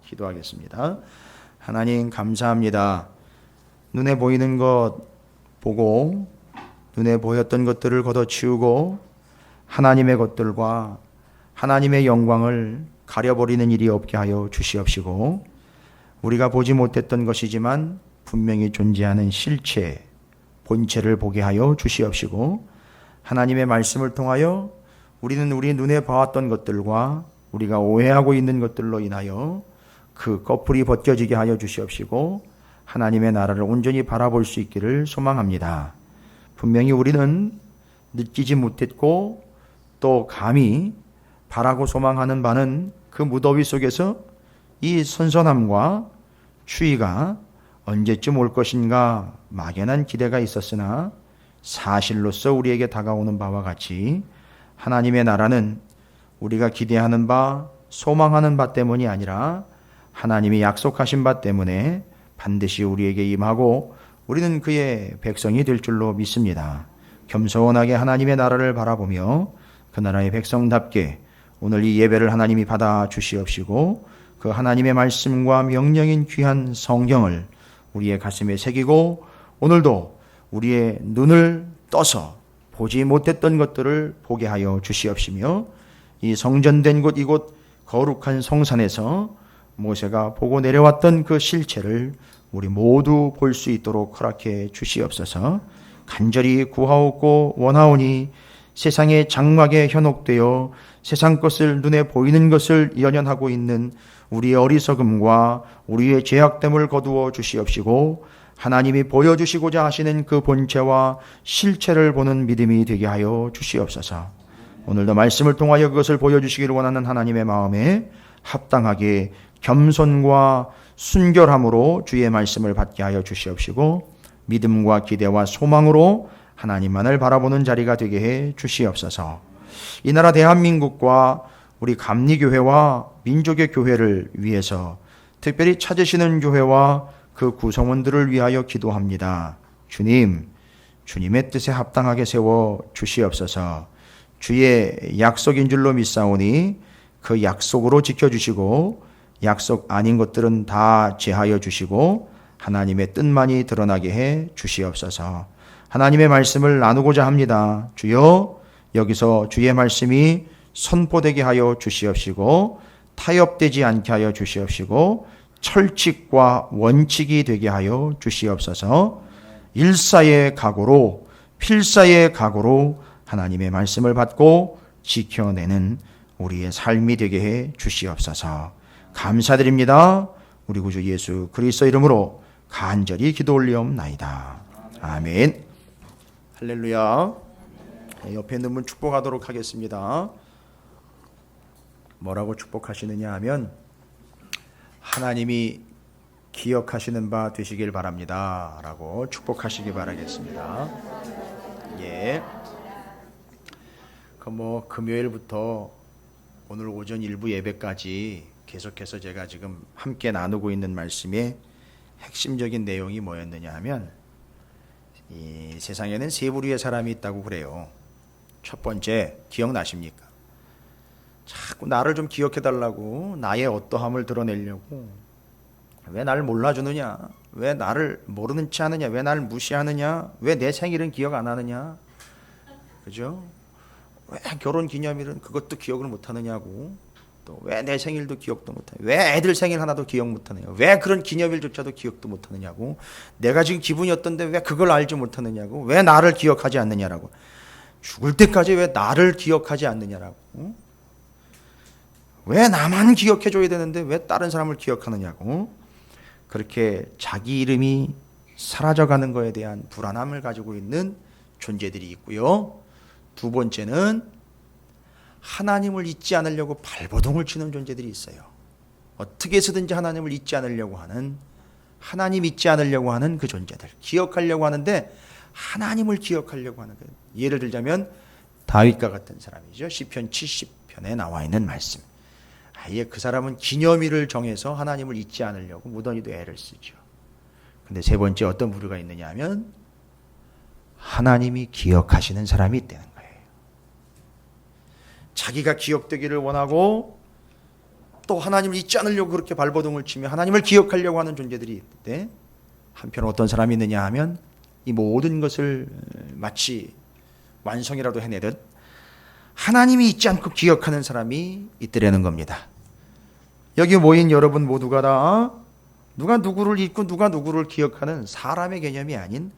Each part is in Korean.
기도하겠습니다. 하나님 감사합니다. 눈에 보이는 것 보고 눈에 보였던 것들을 걷어치우고 하나님의 것들과 하나님의 영광을 가려버리는 일이 없게 하여 주시옵시고, 우리가 보지 못했던 것이지만 분명히 존재하는 실체, 본체를 보게 하여 주시옵시고, 하나님의 말씀을 통하여 우리는 우리 눈에 봐왔던 것들과 우리가 오해하고 있는 것들로 인하여 그 꺼풀이 벗겨지게 하여 주시옵시고, 하나님의 나라를 온전히 바라볼 수 있기를 소망합니다. 분명히 우리는 느끼지 못했고 또 감히 바라고 소망하는 바는 그 무더위 속에서 이 선선함과 추위가 언제쯤 올 것인가 막연한 기대가 있었으나, 사실로서 우리에게 다가오는 바와 같이 하나님의 나라는 우리가 기대하는 바, 소망하는 바 때문이 아니라 하나님이 약속하신 바 때문에 반드시 우리에게 임하고 우리는 그의 백성이 될 줄로 믿습니다. 겸손하게 하나님의 나라를 바라보며 그 나라의 백성답게 오늘 이 예배를 하나님이 받아 주시옵시고, 그 하나님의 말씀과 명령인 귀한 성경을 우리의 가슴에 새기고 오늘도 우리의 눈을 떠서 보지 못했던 것들을 보게 하여 주시옵시며, 이 성전된 곳, 이곳 거룩한 성산에서 모세가 보고 내려왔던 그 실체를 우리 모두 볼 수 있도록 허락해 주시옵소서. 간절히 구하옵고 원하오니 세상의 장막에 현혹되어 세상 것을, 눈에 보이는 것을 연연하고 있는 우리의 어리석음과 우리의 죄악됨을 거두어 주시옵시고, 하나님이 보여주시고자 하시는 그 본체와 실체를 보는 믿음이 되게 하여 주시옵소서. 오늘도 말씀을 통하여 그것을 보여주시기를 원하는 하나님의 마음에 합당하게 겸손과 순결함으로 주의 말씀을 받게 하여 주시옵시고, 믿음과 기대와 소망으로 하나님만을 바라보는 자리가 되게 해 주시옵소서. 이 나라 대한민국과 우리 감리교회와 민족의 교회를 위해서 특별히 찾으시는 교회와 그 구성원들을 위하여 기도합니다. 주님, 주님의 뜻에 합당하게 세워 주시옵소서. 주의 약속인 줄로 믿사오니 그 약속으로 지켜주시고, 약속 아닌 것들은 다 제하여 주시고 하나님의 뜻만이 드러나게 해 주시옵소서. 하나님의 말씀을 나누고자 합니다. 주여, 여기서 주의 말씀이 선포되게 하여 주시옵시고, 타협되지 않게 하여 주시옵시고, 철칙과 원칙이 되게 하여 주시옵소서. 일사의 각오로, 필사의 각오로 하나님의 말씀을 받고 지켜내는 우리의 삶이 되게 해 주시옵소서. 감사드립니다. 우리 구주 예수 그리스도 이름으로 간절히 기도 올리옵나이다. 아멘. 할렐루야. 옆에 있는 분 축복하도록 하겠습니다. 뭐라고 축복하시느냐 하면, 하나님이 기억하시는 바 되시길 바랍니다 라고 축복하시기 바라겠습니다. 예. 금요일부터 오늘 오전 일부 예배까지 계속해서 제가 지금 함께 나누고 있는 말씀의 핵심적인 내용이 뭐였느냐 하면, 이 세상에는 세 부류의 사람이 있다고 그래요. 첫 번째, 기억나십니까? 자꾸 나를 좀 기억해달라고, 나의 어떠함을 드러내려고, 왜 나를 몰라주느냐, 왜 나를 모르는 체 하느냐, 왜 나를 무시하느냐, 왜 내 생일은 기억 안 하느냐, 그죠? 왜 결혼 기념일은 그것도 기억을 못 하느냐고, 또 왜 내 생일도 기억도 못 하냐, 왜 애들 생일 하나도 기억 못 하느냐, 왜 그런 기념일조차도 기억도 못 하느냐고, 내가 지금 기분이 어떤데 왜 그걸 알지 못하느냐고, 왜 나를 기억하지 않느냐라고, 죽을 때까지 왜 나를 기억하지 않느냐라고, 왜 나만 기억해 줘야 되는데 왜 다른 사람을 기억하느냐고, 그렇게 자기 이름이 사라져가는 것에 대한 불안함을 가지고 있는 존재들이 있고요. 두 번째는 하나님을 잊지 않으려고 발버둥을 치는 존재들이 있어요. 어떻게 해서든지 하나님을 잊지 않으려고 하는, 하나님 잊지 않으려고 하는 그 존재들, 기억하려고 하는데 하나님을 기억하려고 하는 거예요. 예를 들자면 다윗과 같은 사람이죠. 시편 70편에 나와 있는 말씀. 아예 그 사람은 기념일을 정해서 하나님을 잊지 않으려고 무던히도 애를 쓰죠. 근데 세 번째 어떤 부류가 있느냐 하면, 하나님이 기억하시는 사람이 있다는 거예요. 자기가 기억되기를 원하고 또 하나님을 잊지 않으려고 그렇게 발버둥을 치며 하나님을 기억하려고 하는 존재들이 있는데, 한편 어떤 사람이 있느냐 하면 이 모든 것을 마치 완성이라도 해내듯 하나님이 잊지 않고 기억하는 사람이 있더라는 겁니다. 여기 모인 여러분 모두가 다 누가 누구를 잊고 누가 누구를 기억하는 사람의 개념이 아닌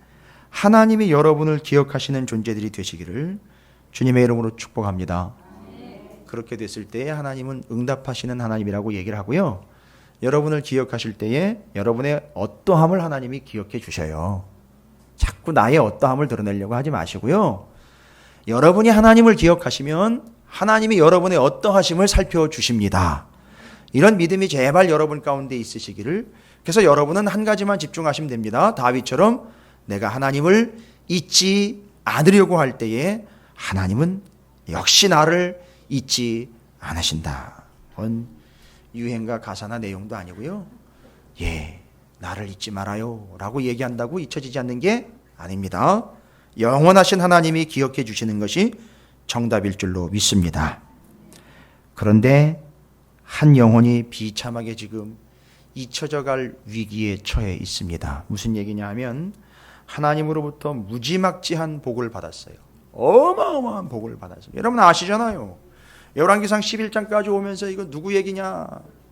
하나님이 여러분을 기억하시는 존재들이 되시기를 주님의 이름으로 축복합니다. 그렇게 됐을 때에 하나님은 응답하시는 하나님이라고 얘기를 하고요, 여러분을 기억하실 때에 여러분의 어떠함을 하나님이 기억해 주셔요. 자꾸 나의 어떠함을 드러내려고 하지 마시고요, 여러분이 하나님을 기억하시면 하나님이 여러분의 어떠하심을 살펴주십니다. 이런 믿음이 제발 여러분 가운데 있으시기를. 그래서 여러분은 한 가지만 집중하시면 됩니다. 다윗처럼 내가 하나님을 잊지 않으려고 할 때에 하나님은 역시 나를 잊지 않으신다. 그건 유행가 가사나 내용도 아니고요, 나를 잊지 말아요 라고 얘기한다고 잊혀지지 않는 게 아닙니다. 영원하신 하나님이 기억해 주시는 것이 정답일 줄로 믿습니다. 그런데 한 영혼이 비참하게 지금 잊혀져 갈 위기에 처해 있습니다. 무슨 얘기냐 하면 하나님으로부터 무지막지한 복을 받았어요. 어마어마한 복을 받았어요. 여러분 아시잖아요. 열왕기상 11장까지 오면서 이거 누구 얘기냐?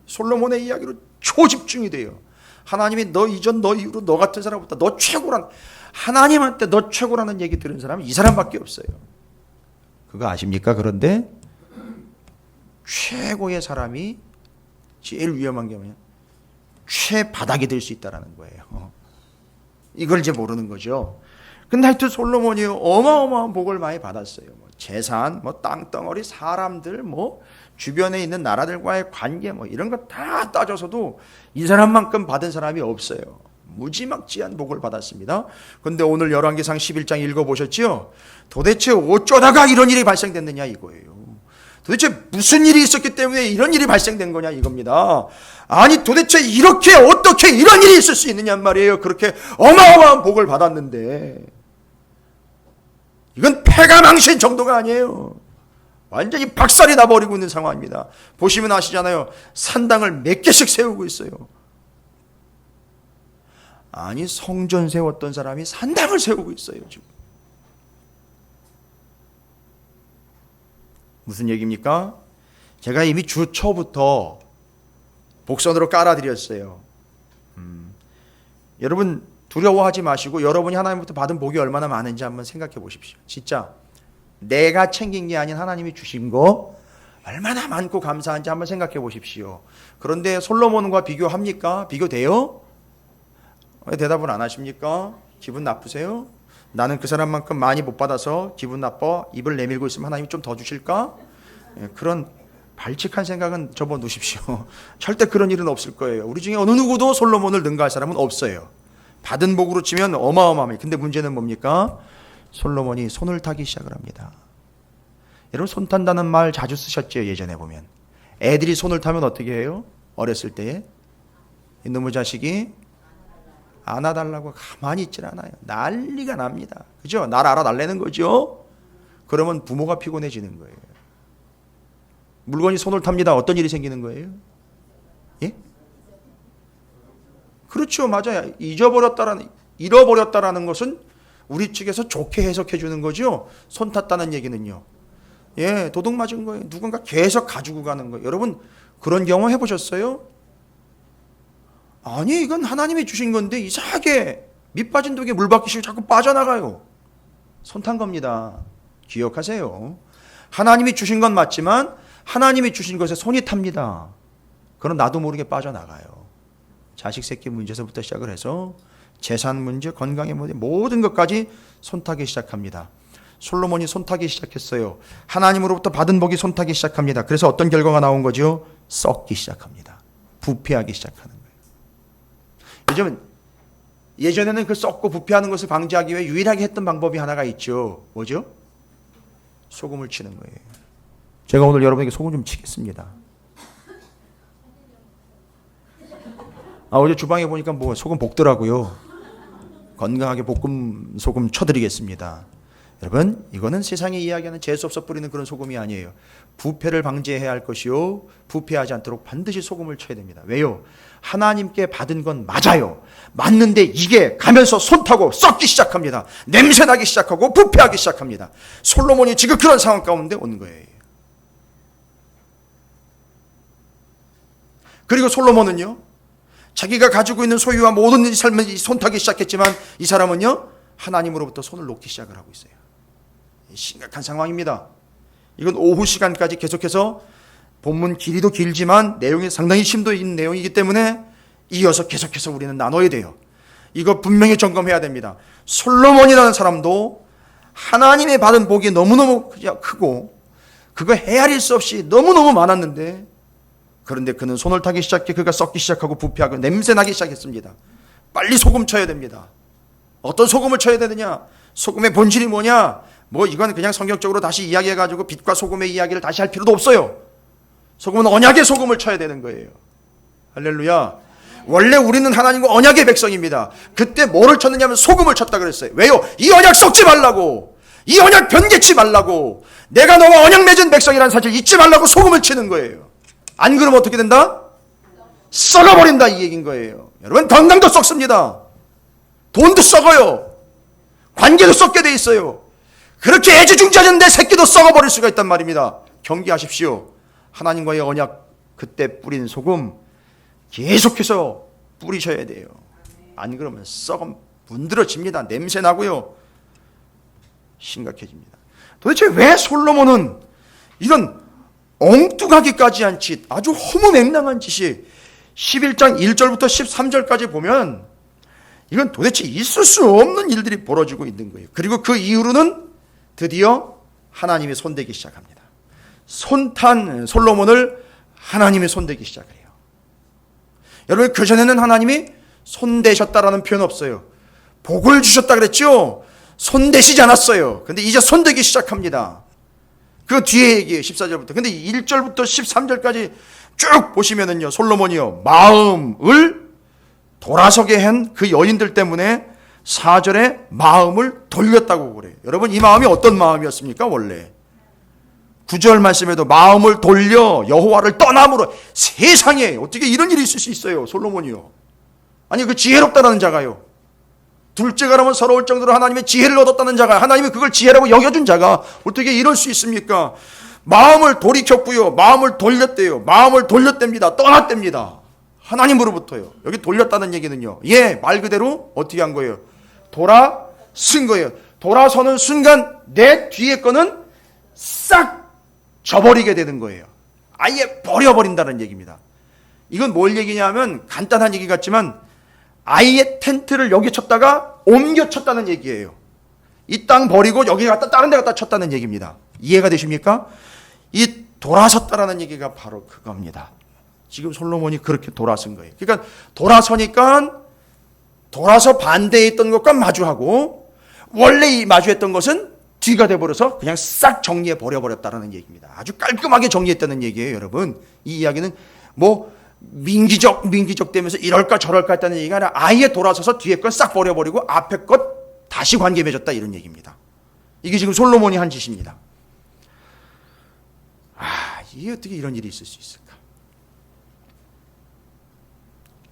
솔로몬의 이야기로 초집중이 돼요. 하나님이 너 이전 너 이후로 너 같은 사람보다 너 최고란, 하나님한테 너 최고라는 얘기 들은 사람은 이 사람밖에 없어요. 그거 아십니까? 그런데 최고의 사람이 제일 위험한 게 뭐냐? 최바닥이 될 수 있다는 거예요. 이걸 이제 모르는 거죠. 근데 하여튼 솔로몬이 어마어마한 복을 많이 받았어요. 재산, 땅덩어리, 사람들, 주변에 있는 나라들과의 관계, 이런 거 다 따져서도 이 사람만큼 받은 사람이 없어요. 무지막지한 복을 받았습니다. 근데 오늘 열왕기상 11장 읽어보셨죠? 도대체 어쩌다가 이런 일이 발생됐느냐 이거예요. 도대체 무슨 일이 있었기 때문에 이런 일이 발생된 거냐 이겁니다. 아니 도대체 이렇게 어떻게 이런 일이 있을 수 있느냐 말이에요. 그렇게 어마어마한 복을 받았는데 이건 패가망신 정도가 아니에요. 완전히 박살이 나버리고 있는 상황입니다. 보시면 아시잖아요. 산당을 몇 개씩 세우고 있어요. 아니 성전 세웠던 사람이 산당을 세우고 있어요 지금. 무슨 얘기입니까? 제가 이미 주 초부터 복선으로 깔아드렸어요. 여러분 두려워하지 마시고 여러분이 하나님부터 받은 복이 얼마나 많은지 한번 생각해 보십시오. 진짜 내가 챙긴 게 아닌 하나님이 주신 거 얼마나 많고 감사한지 한번 생각해 보십시오. 그런데 솔로몬과 비교합니까? 비교돼요? 왜 대답을 안 하십니까? 기분 나쁘세요? 나는 그 사람만큼 많이 못 받아서 기분 나빠 입을 내밀고 있으면 하나님이 좀 더 주실까? 그런 발칙한 생각은 접어놓으십시오. 절대 그런 일은 없을 거예요. 우리 중에 어느 누구도 솔로몬을 능가할 사람은 없어요. 받은 복으로 치면 어마어마합니다. 근데 문제는 뭡니까? 솔로몬이 손을 타기 시작을 합니다. 여러분 손 탄다는 말 자주 쓰셨죠? 예전에 보면 애들이 손을 타면 어떻게 해요? 어렸을 때에 이놈의 자식이 안아달라고 가만히 있질 않아요. 난리가 납니다. 그죠? 날 알아달라는 거죠. 그러면 부모가 피곤해지는 거예요. 물건이 손을 탑니다. 어떤 일이 생기는 거예요? 예? 그렇죠. 맞아요. 잃어버렸다라는 것은 우리 측에서 좋게 해석해 주는 거죠. 손 탔다는 얘기는요. 도둑 맞은 거예요. 누군가 계속 가지고 가는 거예요. 여러분 그런 경험 해보셨어요? 아니 이건 하나님이 주신 건데 이상하게 밑 빠진 독에 물 박히시고 자꾸 빠져나가요. 손 탄 겁니다. 기억하세요. 하나님이 주신 건 맞지만 하나님이 주신 것에 손이 탑니다. 그럼 나도 모르게 빠져나가요. 자식 새끼 문제에서부터 시작을 해서 재산 문제, 건강의 문제 모든 것까지 손타기 시작합니다. 솔로몬이 손타기 시작했어요. 하나님으로부터 받은 복이 손타기 시작합니다. 그래서 어떤 결과가 나온 거죠? 썩기 시작합니다. 부패하기 시작하는 거예요. 예전에는 그 썩고 부패하는 것을 방지하기 위해 유일하게 했던 방법이 하나가 있죠. 뭐죠? 소금을 치는 거예요. 제가 오늘 여러분에게 소금 좀 치겠습니다. 어제 주방에 보니까 소금 볶더라고요. 건강하게 볶음 소금 쳐드리겠습니다. 여러분, 이거는 세상이 이야기하는 재수없어 뿌리는 그런 소금이 아니에요. 부패를 방지해야 할 것이요, 부패하지 않도록 반드시 소금을 쳐야 됩니다. 왜요? 하나님께 받은 건 맞아요. 맞는데 이게 가면서 손 타고 썩기 시작합니다. 냄새나기 시작하고 부패하기 시작합니다. 솔로몬이 지금 그런 상황 가운데 온 거예요. 그리고 솔로몬은요, 자기가 가지고 있는 소유와 모든 삶을 손타기 시작했지만 이 사람은요, 하나님으로부터 손을 놓기 시작을 하고 있어요. 심각한 상황입니다. 이건 오후 시간까지 계속해서 본문 길이도 길지만 내용이 상당히 심도 있는 내용이기 때문에 이어서 계속해서 우리는 나눠야 돼요. 이거 분명히 점검해야 됩니다. 솔로몬이라는 사람도 하나님의 받은 복이 너무너무 크고 그거 헤아릴 수 없이 너무너무 많았는데, 그런데 그는 손을 타기 시작해 그가 썩기 시작하고 부패하고 냄새나기 시작했습니다. 빨리 소금 쳐야 됩니다. 어떤 소금을 쳐야 되느냐? 소금의 본질이 뭐냐? 이건 그냥 성경적으로 다시 이야기해가지고 빛과 소금의 이야기를 다시 할 필요도 없어요. 소금은 언약의 소금을 쳐야 되는 거예요. 할렐루야. 원래 우리는 하나님과 언약의 백성입니다. 그때 뭐를 쳤느냐 하면 소금을 쳤다 그랬어요. 왜요? 이 언약 썩지 말라고, 이 언약 변개치 말라고, 내가 너와 언약 맺은 백성이라는 사실 잊지 말라고 소금을 치는 거예요. 안 그러면 어떻게 된다? 썩어버린다, 이 얘기인 거예요. 여러분, 건강도 썩습니다. 돈도 썩어요. 관계도 썩게 돼 있어요. 그렇게 애지중지하는 내 새끼도 썩어버릴 수가 있단 말입니다. 경계하십시오. 하나님과의 언약, 그때 뿌린 소금 계속해서 뿌리셔야 돼요. 안 그러면 썩어 문드러집니다. 냄새 나고요, 심각해집니다. 도대체 왜 솔로몬은 이런 엉뚱하기까지 한 짓, 아주 허무맹랑한 짓이 11장 1절부터 13절까지 보면 이건 도대체 있을 수 없는 일들이 벌어지고 있는 거예요. 그리고 그 이후로는 드디어 하나님이 손대기 시작합니다. 손탄 솔로몬을 하나님이 손대기 시작을 해요. 여러분, 그전에는 하나님이 손대셨다라는 표현 없어요. 복을 주셨다 그랬죠? 손대시지 않았어요. 근데 이제 손대기 시작합니다. 그 뒤에 얘기해요. 14절부터. 근데 1절부터 13절까지 쭉 보시면은요, 솔로몬이요, 마음을 돌아서게 한 그 여인들 때문에 4절에 마음을 돌렸다고 그래요. 여러분, 이 마음이 어떤 마음이었습니까? 원래 9절 말씀에도 마음을 돌려 여호와를 떠남으로, 세상에 어떻게 이런 일이 있을 수 있어요? 솔로몬이요. 아니, 그 지혜롭다라는 자가요, 둘째가 라면 서러울 정도로 하나님의 지혜를 얻었다는 자가, 하나님이 그걸 지혜라고 여겨준 자가 어떻게 이럴 수 있습니까? 마음을 돌이켰고요, 마음을 돌렸대요. 마음을 돌렸답니다. 떠났답니다. 하나님으로부터요. 여기 돌렸다는 얘기는요, 말 그대로 어떻게 한 거예요? 돌아선 거예요. 돌아서는 순간 내 뒤에 거는 싹 져버리게 되는 거예요. 아예 버려버린다는 얘기입니다. 이건 뭘 얘기냐면, 간단한 얘기 같지만 아예 텐트를 여기 쳤다가 옮겨 쳤다는 얘기예요. 이 땅 버리고 여기 갖다 다른 데 갖다 쳤다는 얘기입니다. 이해가 되십니까? 이 돌아섰다라는 얘기가 바로 그겁니다. 지금 솔로몬이 그렇게 돌아선 거예요. 그러니까 돌아서니까 돌아서 반대에 있던 것과 마주하고, 원래 이 마주했던 것은 뒤가 돼버려서 그냥 싹 정리해 버려버렸다는 얘기입니다. 아주 깔끔하게 정리했다는 얘기예요. 여러분, 이 이야기는 민기적 되면서 이럴까 저럴까 했다는 얘기가 아니라 아예 돌아서서 뒤에 건 싹 버려버리고 앞에 것 다시 관계 맺었다, 이런 얘기입니다. 이게 지금 솔로몬이 한 짓입니다. 이게 어떻게 이런 일이 있을 수 있을까?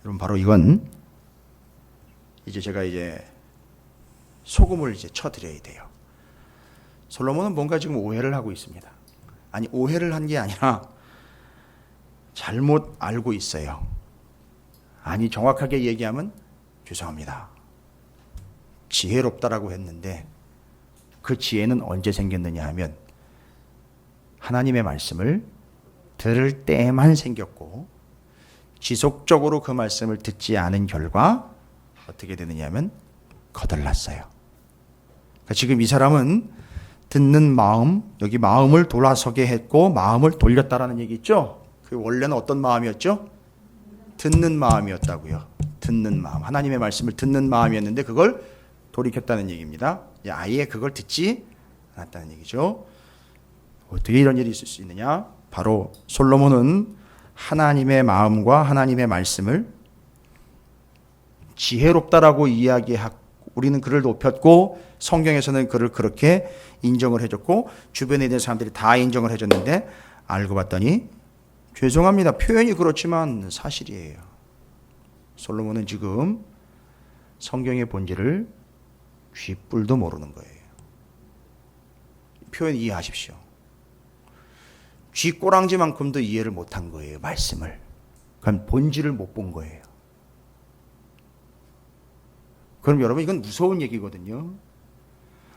여러분, 바로 이건 제가 소금을 쳐드려야 돼요. 솔로몬은 뭔가 지금 오해를 하고 있습니다. 아니, 오해를 한 게 아니라 잘못 알고 있어요. 아니, 정확하게 얘기하면, 죄송합니다, 지혜롭다라고 했는데 그 지혜는 언제 생겼느냐 하면 하나님의 말씀을 들을 때만 생겼고, 지속적으로 그 말씀을 듣지 않은 결과 어떻게 되느냐 하면 거덜났어요. 그러니까 지금 이 사람은 듣는 마음, 여기 마음을 돌아서게 했고 마음을 돌렸다라는 얘기 있죠? 그 원래는 어떤 마음이었죠? 듣는 마음이었다고요. 듣는 마음, 하나님의 말씀을 듣는 마음이었는데 그걸 돌이켰다는 얘기입니다. 아예 그걸 듣지 않았다는 얘기죠. 어떻게 이런 일이 있을 수 있느냐? 바로 솔로몬은 하나님의 마음과 하나님의 말씀을 지혜롭다라고 이야기하고 우리는 그를 높였고 성경에서는 그를 그렇게 인정을 해줬고 주변에 있는 사람들이 다 인정을 해줬는데 알고 봤더니 죄송합니다. 표현이 그렇지만 사실이에요. 솔로몬은 지금 성경의 본질을 쥐뿔도 모르는 거예요. 표현 이해하십시오. 쥐꼬랑지만큼도 이해를 못한 거예요. 말씀을. 그럼 본질을 못 본 거예요. 그럼 여러분 이건 무서운 얘기거든요.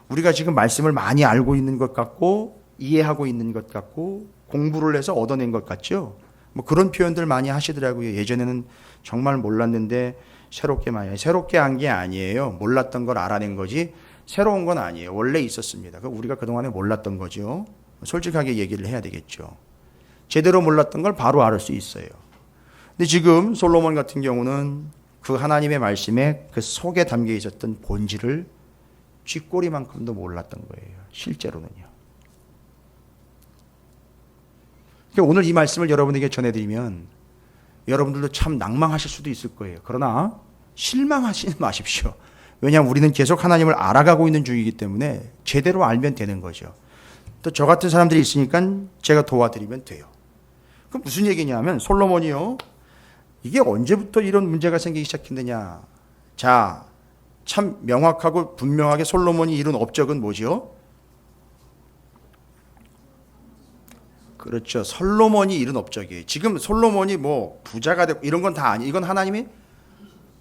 우리가 지금 말씀을 많이 알고 있는 것 같고 이해하고 있는 것 같고 공부를 해서 얻어낸 것 같죠. 뭐 그런 표현들 많이 하시더라고요. 예전에는 정말 몰랐는데 새롭게 한 게 아니에요. 몰랐던 걸 알아낸 거지 새로운 건 아니에요. 원래 있었습니다. 우리가 그동안에 몰랐던 거죠. 솔직하게 얘기를 해야 되겠죠. 제대로 몰랐던 걸 바로 알을 수 있어요. 근데 지금 솔로몬 같은 경우는 그 하나님의 말씀에 그 속에 담겨 있었던 본질을 쥐꼬리만큼도 몰랐던 거예요. 실제로는요. 그러니까 오늘 이 말씀을 여러분에게 전해드리면 여러분들도 참 낭망하실 수도 있을 거예요. 그러나 실망하지 마십시오. 왜냐하면 우리는 계속 하나님을 알아가고 있는 중이기 때문에 제대로 알면 되는 거죠. 또 저 같은 사람들이 있으니까 제가 도와드리면 돼요. 그럼 무슨 얘기냐면 솔로몬이요. 이게 언제부터 이런 문제가 생기기 시작했느냐. 자, 참 명확하고 분명하게 솔로몬이 이룬 업적은 뭐죠? 그렇죠. 솔로몬이 이룬 업적이에요. 지금 솔로몬이 뭐 부자가 되고 이런 건 다 아니에요. 이건 하나님이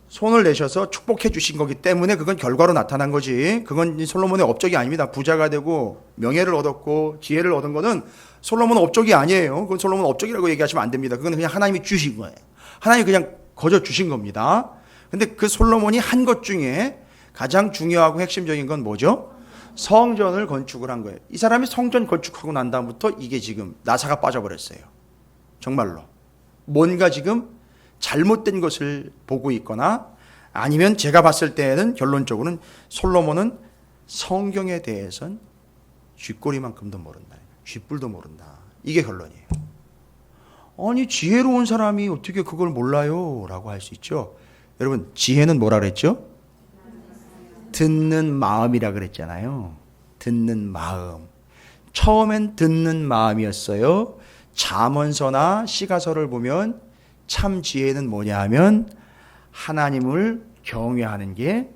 손을 내셔서 축복해 주신 거기 때문에 그건 결과로 나타난 거지. 그건 솔로몬의 업적이 아닙니다. 부자가 되고 명예를 얻었고 지혜를 얻은 거는 솔로몬의 업적이 아니에요. 그건 솔로몬 업적이라고 얘기하시면 안 됩니다. 그건 그냥 하나님이 주신 거예요. 하나님이 그냥 거저 주신 겁니다. 근데 그 솔로몬이 한 것 중에 가장 중요하고 핵심적인 건 뭐죠? 성전을 건축을 한 거예요. 이 사람이 성전 건축하고 난 다음부터 이게 지금 나사가 빠져버렸어요. 정말로. 뭔가 지금 잘못된 것을 보고 있거나 아니면 제가 봤을 때는 결론적으로는 솔로몬은 성경에 대해서는 쥐꼬리만큼도 모른다. 쥐뿔도 모른다. 이게 결론이에요. 아니 지혜로운 사람이 어떻게 그걸 몰라요? 라고 할 수 있죠. 여러분 지혜는 뭐라 그랬죠? 듣는 마음이라 그랬잖아요. 듣는 마음. 처음엔 듣는 마음이었어요. 잠언서나 시가서를 보면 참 지혜는 뭐냐 하면 하나님을 경외하는 게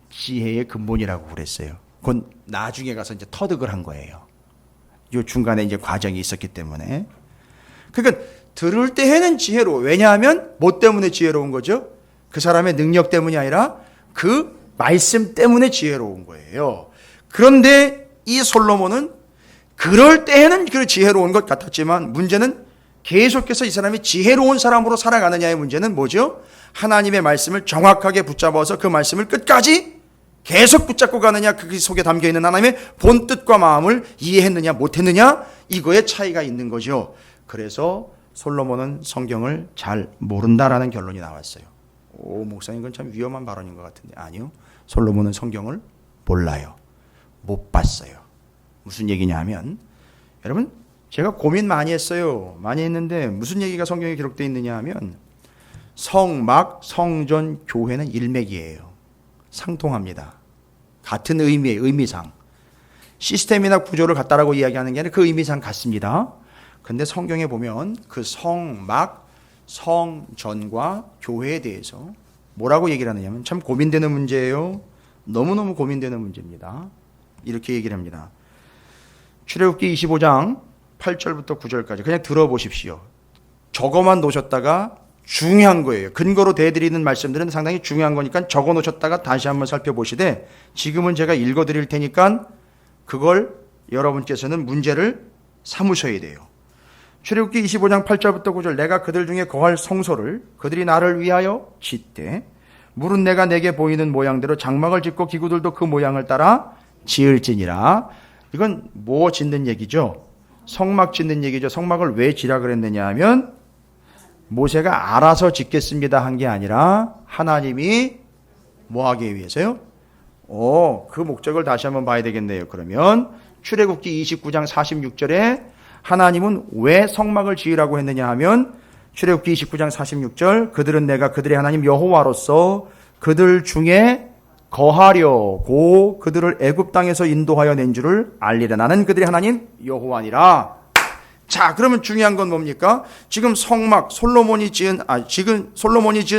지혜의 근본이라고 그랬어요. 그건 나중에 가서 이제 터득을 한 거예요. 요 중간에 이제 과정이 있었기 때문에. 그러니까 들을 때에는 지혜로워. 왜냐하면 뭐 때문에 지혜로운 거죠? 그 사람의 능력 때문이 아니라 그 말씀 때문에 지혜로운 거예요. 그런데 이 솔로몬은 그럴 때에는 그 지혜로운 것 같았지만 문제는 계속해서 이 사람이 지혜로운 사람으로 살아가느냐의 문제는 뭐죠? 하나님의 말씀을 정확하게 붙잡아서 그 말씀을 끝까지 계속 붙잡고 가느냐, 그 속에 담겨있는 하나님의 본뜻과 마음을 이해했느냐 못했느냐, 이거에 차이가 있는 거죠. 그래서 솔로몬은 성경을 잘 모른다라는 결론이 나왔어요. 오, 목사님 그건 참 위험한 발언인 것 같은데. 아니요, 솔로몬은 성경을 몰라요. 못 봤어요. 무슨 얘기냐 하면 여러분 제가 고민 많이 했어요. 많이 했는데 무슨 얘기가 성경에 기록되어 있느냐 하면 성막, 성전, 교회는 일맥이에요. 상통합니다. 같은 의미의 의미상. 시스템이나 구조를 같다라고 이야기하는 게 아니라 그 의미상 같습니다. 근데 성경에 보면 그 성막, 성전과 교회에 대해서 뭐라고 얘기를 하느냐면 참 고민되는 문제예요. 너무너무 고민되는 문제입니다. 이렇게 얘기를 합니다. 출애굽기 25장 8절부터 9절까지 그냥 들어보십시오. 적어만 놓으셨다가 중요한 거예요. 근거로 대드리는 말씀들은 상당히 중요한 거니까 적어 놓으셨다가 다시 한번 살펴보시되 지금은 제가 읽어드릴 테니까 그걸 여러분께서는 문제를 삼으셔야 돼요. 출애굽기 25장 8절부터 9절 내가 그들 중에 거할 성소를 그들이 나를 위하여 짓되 물은 내가 내게 보이는 모양대로 장막을 짓고 기구들도 그 모양을 따라 지을지니라. 이건 뭐 짓는 얘기죠? 성막 짓는 얘기죠. 성막을 왜 지라 그랬느냐 하면 모세가 알아서 짓겠습니다 한 게 아니라 하나님이 뭐 하기 위해서요? 그 목적을 다시 한번 봐야 되겠네요. 그러면 출애굽기 29장 46절에 하나님은 왜 성막을 지으라고 했느냐 하면 출애굽기 29장 46절 그들은 내가 그들의 하나님 여호와로서 그들 중에 거하려고 그들을 애굽 땅에서 인도하여 낸 줄을 알리라. 나는 그들의 하나님 여호와니라. 자, 그러면 중요한 건 뭡니까? 지금 솔로몬이 지은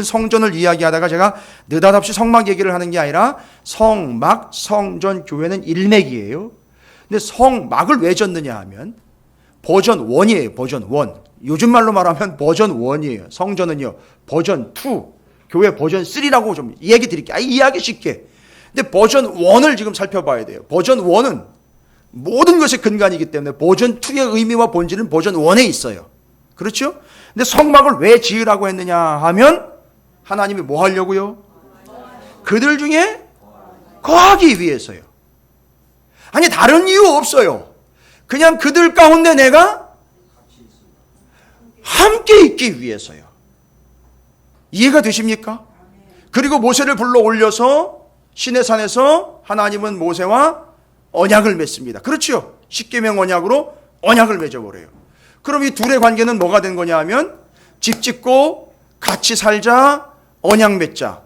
성전을 이야기하다가 제가 느닷없이 성막 얘기를 하는 게 아니라 성막, 성전, 교회는 일맥이에요. 근데 성막을 왜 졌느냐 하면 버전 1이에요. 버전 1. 요즘 말로 말하면 버전 1이에요. 성전은요, 버전 2. 교회 버전 3라고 좀 얘기 드릴게요. 이해하기 쉽게. 근데 버전 1을 지금 살펴봐야 돼요. 버전 1은 모든 것의 근간이기 때문에 버전 2의 의미와 본질은 버전 1에 있어요. 그렇죠? 근데 성막을 왜 지으라고 했느냐 하면 하나님이 뭐 하려고요? 그들 중에 거하기 위해서요. 아니, 다른 이유 없어요. 그냥 그들 가운데 내가 함께 있기 위해서요. 이해가 되십니까? 그리고 모세를 불러 올려서 시내산에서 하나님은 모세와 언약을 맺습니다. 그렇죠? 십계명 언약으로 언약을 맺어버려요. 그럼 이 둘의 관계는 뭐가 된 거냐 하면 집 짓고 같이 살자, 언약 맺자.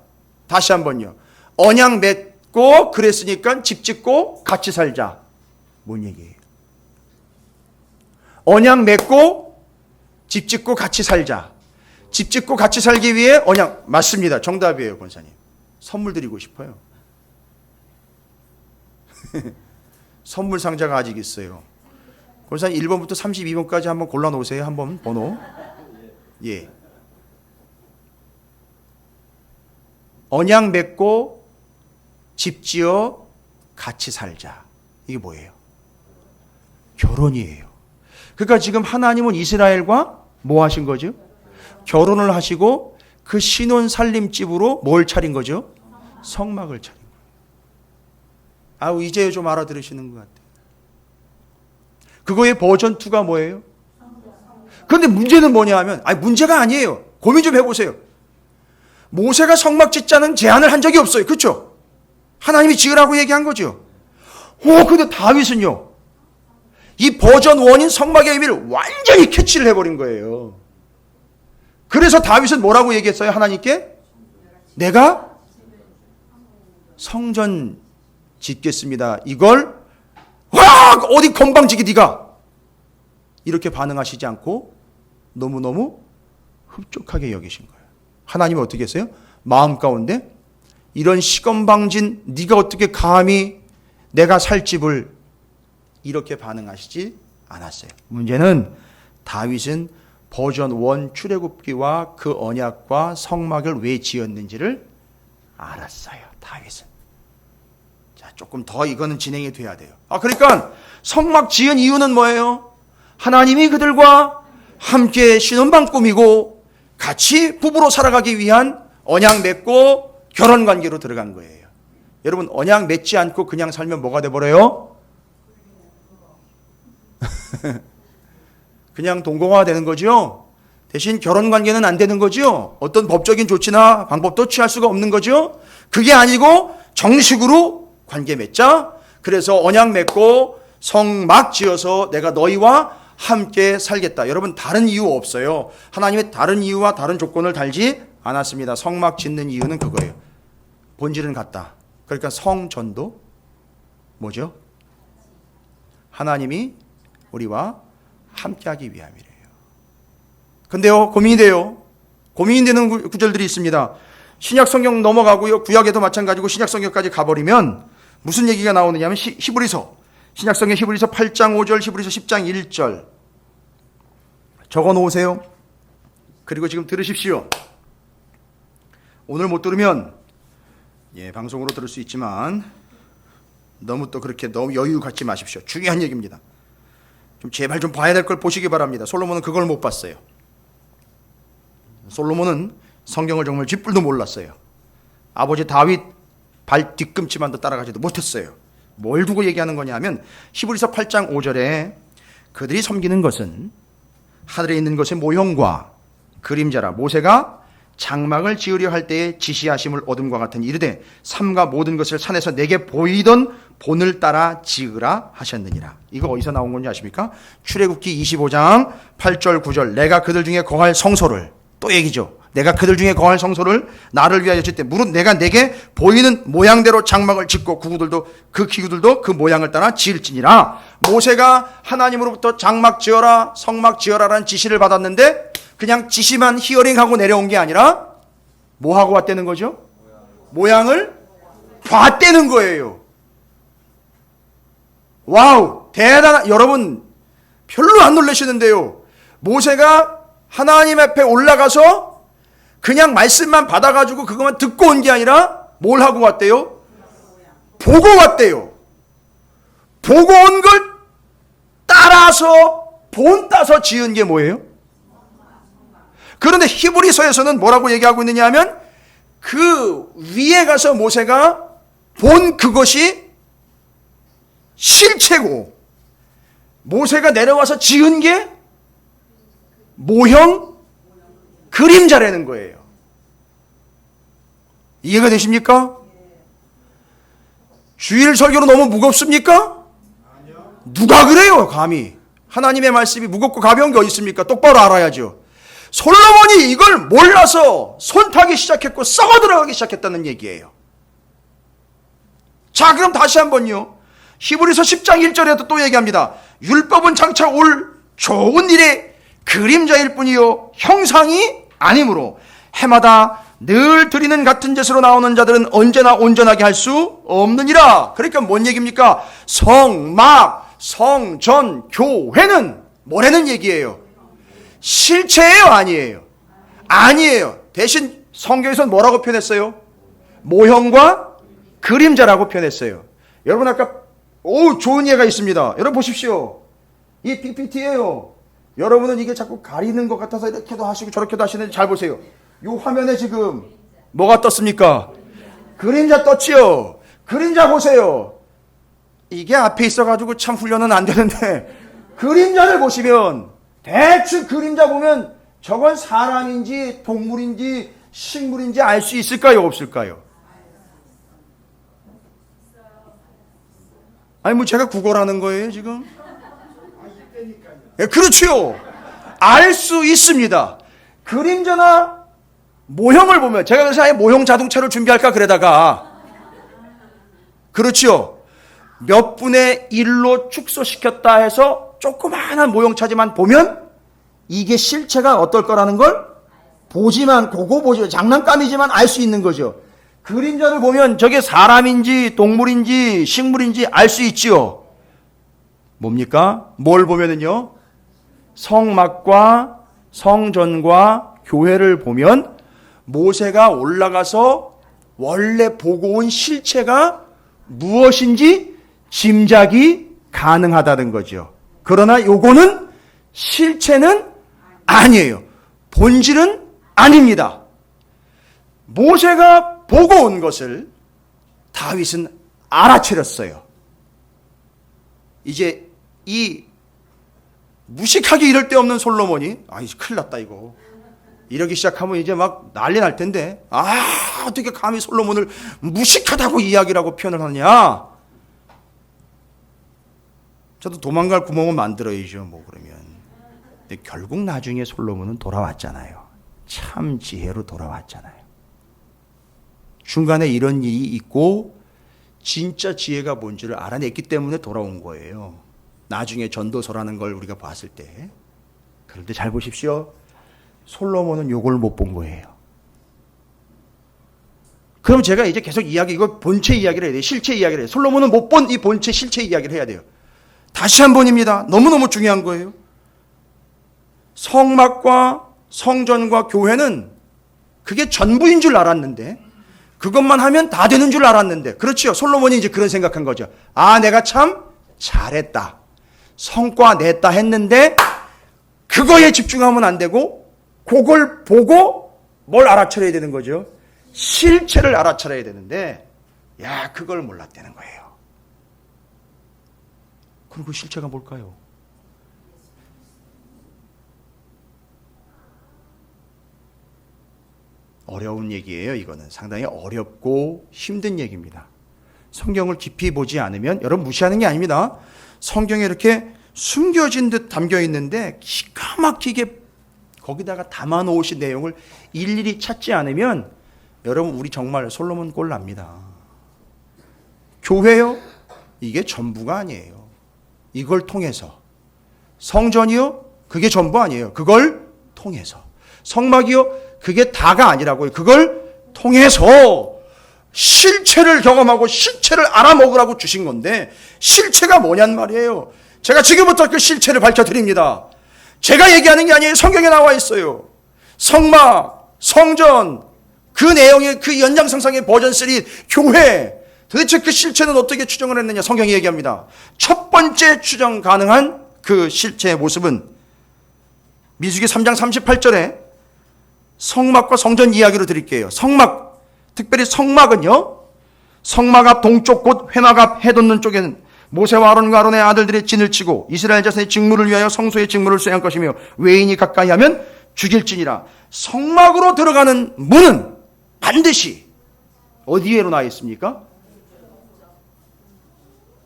다시 한번요. 언약 맺고 그랬으니까 집 짓고 같이 살자. 뭔 얘기예요? 언약 맺고 집 짓고 같이 살자. 집 짓고 같이 살기 위해 언약. 맞습니다. 정답이에요, 권사님. 선물 드리고 싶어요. 선물 상자가 아직 있어요. 권사님 1번부터 32번까지 한번 골라놓으세요. 한번 번호. 예. 언약 맺고 집 지어 같이 살자. 이게 뭐예요? 결혼이에요. 그러니까 지금 하나님은 이스라엘과 뭐 하신 거죠? 결혼을 하시고 그 신혼 살림집으로 뭘 차린 거죠? 성막을 차린 거예요. 아우, 이제 좀 알아들으시는 것 같아요. 그거의 버전 2가 뭐예요? 그런데 문제는 뭐냐 하면, 문제가 아니에요. 고민 좀 해보세요. 모세가 성막 짓자는 제안을 한 적이 없어요. 그렇죠? 하나님이 지으라고 얘기한 거죠. 근데 다윗은요, 이 버전 1인 성막의 의미를 완전히 캐치를 해버린 거예요. 그래서 다윗은 뭐라고 얘기했어요? 하나님께? 내가 성전 짓겠습니다. 이걸 어디 건방지게 네가 이렇게 반응하시지 않고 너무너무 흡족하게 여기신 거예요. 하나님은 어떻게 했어요? 마음 가운데 이런 시건방진 네가 어떻게 감히 내가 살 집을 이렇게 반응하시지 않았어요. 문제는 다윗은 버전 1 출애굽기와 그 언약과 성막을 왜 지었는지를 알았어요. 다윗은. 자, 조금 더 이거는 진행이 돼야 돼요. 그러니까 성막 지은 이유는 뭐예요? 하나님이 그들과 함께 신혼방 꾸미고 같이 부부로 살아가기 위한 언약 맺고 결혼 관계로 들어간 거예요. 여러분, 언약 맺지 않고 그냥 살면 뭐가 돼버려요? 그냥 동거가 되는 거죠. 대신 결혼 관계는 안 되는 거죠. 어떤 법적인 조치나 방법도 취할 수가 없는 거죠. 그게 아니고 정식으로 관계 맺자. 그래서 언약 맺고 성막 지어서 내가 너희와 함께 살겠다. 여러분, 다른 이유 없어요. 하나님의 다른 이유와 다른 조건을 달지 않았습니다. 성막 짓는 이유는 그거예요. 본질은 같다. 그러니까 성전도 뭐죠? 하나님이 우리와 함께하기 위함이래요. 근데요, 고민이 돼요. 고민이 되는 구절들이 있습니다. 신약 성경 넘어가고요, 구약에도 마찬가지고 신약 성경까지 가버리면 무슨 얘기가 나오느냐 하면 히브리서, 신약 성경 히브리서 8장 5절, 히브리서 10장 1절 적어 놓으세요. 그리고 지금 들으십시오. 오늘 못 들으면 방송으로 들을 수 있지만 너무 여유 갖지 마십시오. 중요한 얘기입니다. 좀 제발 좀 봐야 될 걸 보시기 바랍니다. 솔로몬은 그걸 못 봤어요. 솔로몬은 성경을 정말 쥐뿔도 몰랐어요. 아버지 다윗 발 뒤꿈치만도 따라가지도 못했어요. 뭘 두고 얘기하는 거냐 하면 히브리서 8장 5절에 그들이 섬기는 것은 하늘에 있는 것의 모형과 그림자라. 모세가 장막을 지으려 할 때에 지시하심을 얻음과 같은 이르되 삼가 모든 것을 산에서 내게 보이던 본을 따라 지으라 하셨느니라. 이거 어디서 나온 건지 아십니까? 출애굽기 25장 8절 9절 내가 그들 중에 거할 성소를, 또 얘기죠. 내가 그들 중에 거할 성소를 나를 위하여 짓되 무릇 내가 내게 보이는 모양대로 장막을 짓고 그 기구들도 그 모양을 따라 지을지니라. 모세가 하나님으로부터 장막 지어라 성막 지어라라는 지시를 받았는데 그냥 지시만 히어링하고 내려온 게 아니라 뭐 하고 왔다는 거죠? 모양을 봤다는 거예요. 와우, 대단한. 여러분 별로 안 놀라시는데요, 모세가 하나님 앞에 올라가서 그냥 말씀만 받아가지고 그것만 듣고 온 게 아니라 뭘 하고 왔대요? 보고 왔대요. 보고 온 걸 따라서 본따서 지은 게 뭐예요? 그런데 히브리서에서는 뭐라고 얘기하고 있느냐 하면 그 위에 가서 모세가 본 그것이 실체고 모세가 내려와서 지은 게 모형 그림자라는 거예요. 이해가 되십니까? 주일 설교로 너무 무겁습니까? 누가 그래요 감히. 하나님의 말씀이 무겁고 가벼운 게 어디 있습니까? 똑바로 알아야죠. 솔로몬이 이걸 몰라서 손타기 시작했고 썩어 들어가기 시작했다는 얘기예요. 자, 그럼 다시 한번요. 히브리서 10장 1절에도 또 얘기합니다. 율법은 장차 올 좋은 일의 그림자일 뿐이요 형상이 아니므로 해마다 늘 드리는 같은 제사로 나오는 자들은 언제나 온전하게 할 수 없느니라. 그러니까 뭔 얘기입니까? 성막, 성전, 교회는 뭐라는 얘기예요? 실체예요, 아니에요? 아니에요. 대신 성경에서는 뭐라고 표현했어요? 모형과 그림자라고 표현했어요. 여러분 아까 좋은 예가 있습니다. 여러분 보십시오. 이 PPT예요. 여러분은 이게 자꾸 가리는 것 같아서 이렇게도 하시고 저렇게도 하시는데 잘 보세요. 이 화면에 지금 뭐가 떴습니까? 그림자 떴지요. 그림자 보세요. 이게 앞에 있어가지고 참 훈련은 안 되는데 그림자를 보시면 대충 그림자 보면 저건 사람인지 동물인지 식물인지 알 수 있을까요? 없을까요? 아니 뭐 제가 구걸하는 거예요 지금? 네, 그렇죠. 알 수 있습니다. 그림자나 모형을 보면 제가 그래서 아예 모형 자동차를 준비할까 그러다가 그렇죠. 몇 분의 1로 축소시켰다 해서 조그마한 모형차지만 보면 이게 실체가 어떨 거라는 걸 보지만 장난감이지만 알 수 있는 거죠. 그림자를 보면 저게 사람인지 동물인지 식물인지 알 수 있지요. 뭡니까? 뭘 보면은요, 성막과 성전과 교회를 보면 모세가 올라가서 원래 보고 온 실체가 무엇인지 짐작이 가능하다는 거죠. 그러나 요거는 실체는 아니에요. 본질은 아닙니다. 모세가 보고 온 것을 다윗은 알아차렸어요. 이제 이 무식하게 이럴 데 없는 솔로몬이 큰일 났다 이거. 이러기 시작하면 이제 막 난리 날 텐데 어떻게 감히 솔로몬을 무식하다고 이야기라고 표현을 하느냐. 저도 도망갈 구멍은 만들어야죠 뭐 그러면. 근데 결국 나중에 솔로몬은 돌아왔잖아요. 참 지혜로 돌아왔잖아요. 중간에 이런 일이 있고 진짜 지혜가 뭔지를 알아냈기 때문에 돌아온 거예요. 나중에 전도서라는 걸 우리가 봤을 때. 그런데 잘 보십시오. 솔로몬은 요걸 못 본 거예요. 그럼 제가 이제 계속 이거 본체 이야기를 해야 돼요. 실체 이야기를 해요. 솔로몬은 못 본 이 본체 실체 이야기를 해야 돼요. 다시 한 번입니다. 너무너무 중요한 거예요. 성막과 성전과 교회는 그게 전부인 줄 알았는데 그것만 하면 다 되는 줄 알았는데 그렇죠. 솔로몬이 이제 그런 생각한 거죠. 내가 참 잘했다. 성과 냈다 했는데 그거에 집중하면 안 되고 그걸 보고 뭘 알아차려야 되는 거죠. 실체를 알아차려야 되는데 그걸 몰랐다는 거예요. 그럼 그 실체가 뭘까요? 어려운 얘기예요. 이거는 상당히 어렵고 힘든 얘기입니다. 성경을 깊이 보지 않으면 여러분 무시하는 게 아닙니다. 성경에 이렇게 숨겨진 듯 담겨 있는데 기가 막히게 거기다가 담아 놓으신 내용을 일일이 찾지 않으면 여러분 우리 정말 솔로몬 꼴 납니다. 교회요? 이게 전부가 아니에요. 이걸 통해서. 성전이요? 그게 전부 아니에요. 그걸 통해서. 성막이요? 그게 다가 아니라고요. 그걸 통해서 실체를 경험하고 실체를 알아먹으라고 주신 건데, 실체가 뭐냔 말이에요. 제가 지금부터 그 실체를 밝혀드립니다. 제가 얘기하는 게 아니에요. 성경에 나와 있어요. 성막, 성전, 그 내용의 그 연장선상의 버전 3, 교회. 도대체 그 실체는 어떻게 추정을 했느냐? 성경이 얘기합니다. 첫 번째 추정 가능한 그 실체의 모습은 민수기 3장 38절에 성막과 성전 이야기로 드릴게요. 성막, 특별히 성막은요, 성막 앞 동쪽 곧 회막 앞 해돋는 쪽에는 모세와 아론과 아론의 아들들의 진을 치고 이스라엘 자손의 직무를 위하여 성소의 직무를 수행할 것이며 외인이 가까이 하면 죽일지니라. 성막으로 들어가는 문은 반드시 어디에로 나 있습니까?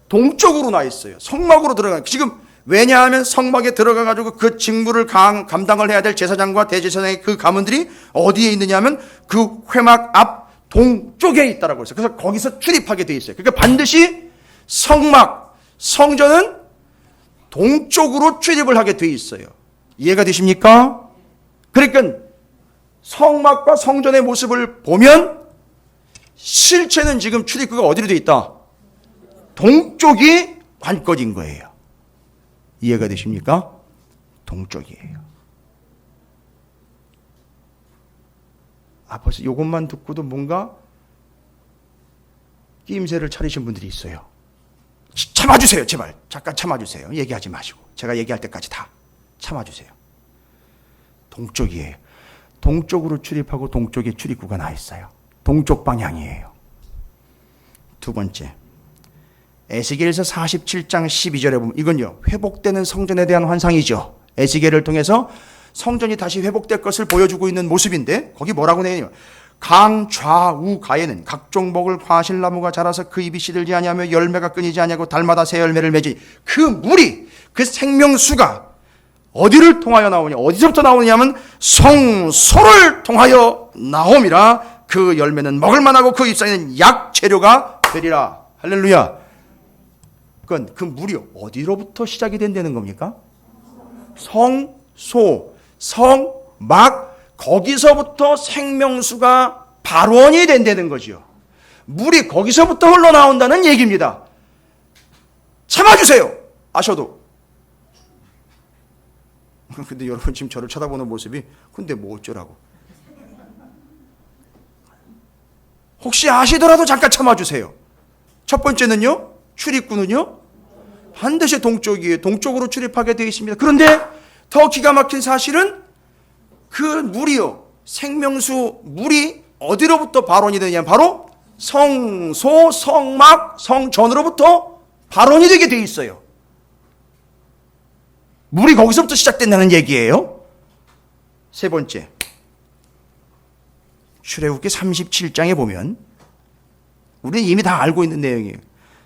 동쪽으로 나 있어요. 성막으로 들어가는. 지금 왜냐하면 성막에 들어가가지고 그 직무를 감당을 해야 될 제사장과 대제사장의 그 가문들이 어디에 있느냐 하면 그 회막 앞 동쪽에 있다라고 했어요. 그래서 거기서 출입하게 돼 있어요. 그러니까 반드시 성막, 성전은 동쪽으로 출입을 하게 돼 있어요. 이해가 되십니까? 그러니까 성막과 성전의 모습을 보면 실체는 지금 출입구가 어디로 돼 있다? 동쪽이 관건인 거예요. 이해가 되십니까? 동쪽이에요. 벌써 이것만 듣고도 뭔가 끼임새를 차리신 분들이 있어요. 참아주세요. 제발 잠깐 참아주세요. 얘기하지 마시고 제가 얘기할 때까지 다 참아주세요. 동쪽이에요. 동쪽으로 출입하고 동쪽에 출입구가 나 있어요. 동쪽 방향이에요. 두 번째, 에스겔서 47장 12절에 보면 이건요, 회복되는 성전에 대한 환상이죠. 에스겔을 통해서 성전이 다시 회복될 것을 보여주고 있는 모습인데 거기 뭐라고 내냐? 강 좌우 가에는 각종 먹을 과실나무가 자라서 그 잎이 시들지 아니하며 열매가 끊이지 아니하고 달마다 새 열매를 맺으니 그 물이, 그 생명수가 어디를 통하여 나오냐? 어디서부터 나오느냐면 성소를 통하여 나옴이라. 그 열매는 먹을 만하고 그 잎사이는 약재료가 되리라. 할렐루야. 그건 그 물이 어디로부터 시작이 된다는 겁니까? 성소, 성막, 거기서부터 생명수가 발원이 된다는 거죠. 물이 거기서부터 흘러나온다는 얘기입니다. 참아주세요. 아셔도. 근데 여러분 지금 저를 쳐다보는 모습이 근데 뭐 어쩌라고. 혹시 아시더라도 잠깐 참아주세요. 첫 번째는요, 출입구는요 반드시 동쪽이에요. 동쪽으로 출입하게 되어 있습니다. 그런데 더 기가 막힌 사실은 그 물이요, 생명수 물이 어디로부터 발원이 되냐면 바로 성소, 성막, 성전으로부터 발원이 되게 되어 있어요. 물이 거기서부터 시작된다는 얘기예요. 세 번째, 출애굽기 37장에 보면 우리는 이미 다 알고 있는 내용이에요.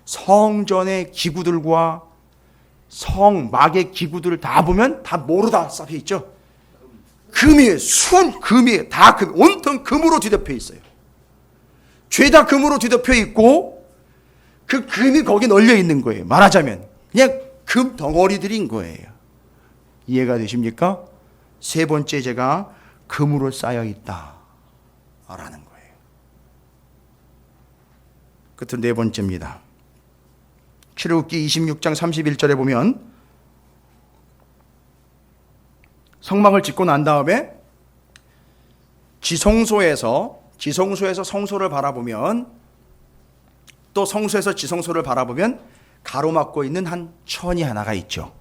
성전의 기구들과 성막의 기구들을 다 보면 다 뭐로 다 쌓여 있죠? 금이에요. 금이에요. 다 금, 온통 금으로 뒤덮여 있어요. 죄다 금으로 뒤덮여 있고 그 금이 거기 널려 있는 거예요. 말하자면 그냥 금 덩어리들인 거예요. 이해가 되십니까? 세 번째, 제가 금으로 쌓여 있다라는 거예요. 끝으로 네 번째입니다. 출애굽기 26장 31절에 보면 성막을 짓고 난 다음에 지성소에서 성소를 바라보면, 또 성소에서 지성소를 바라보면 가로막고 있는 한 천이 하나가 있죠.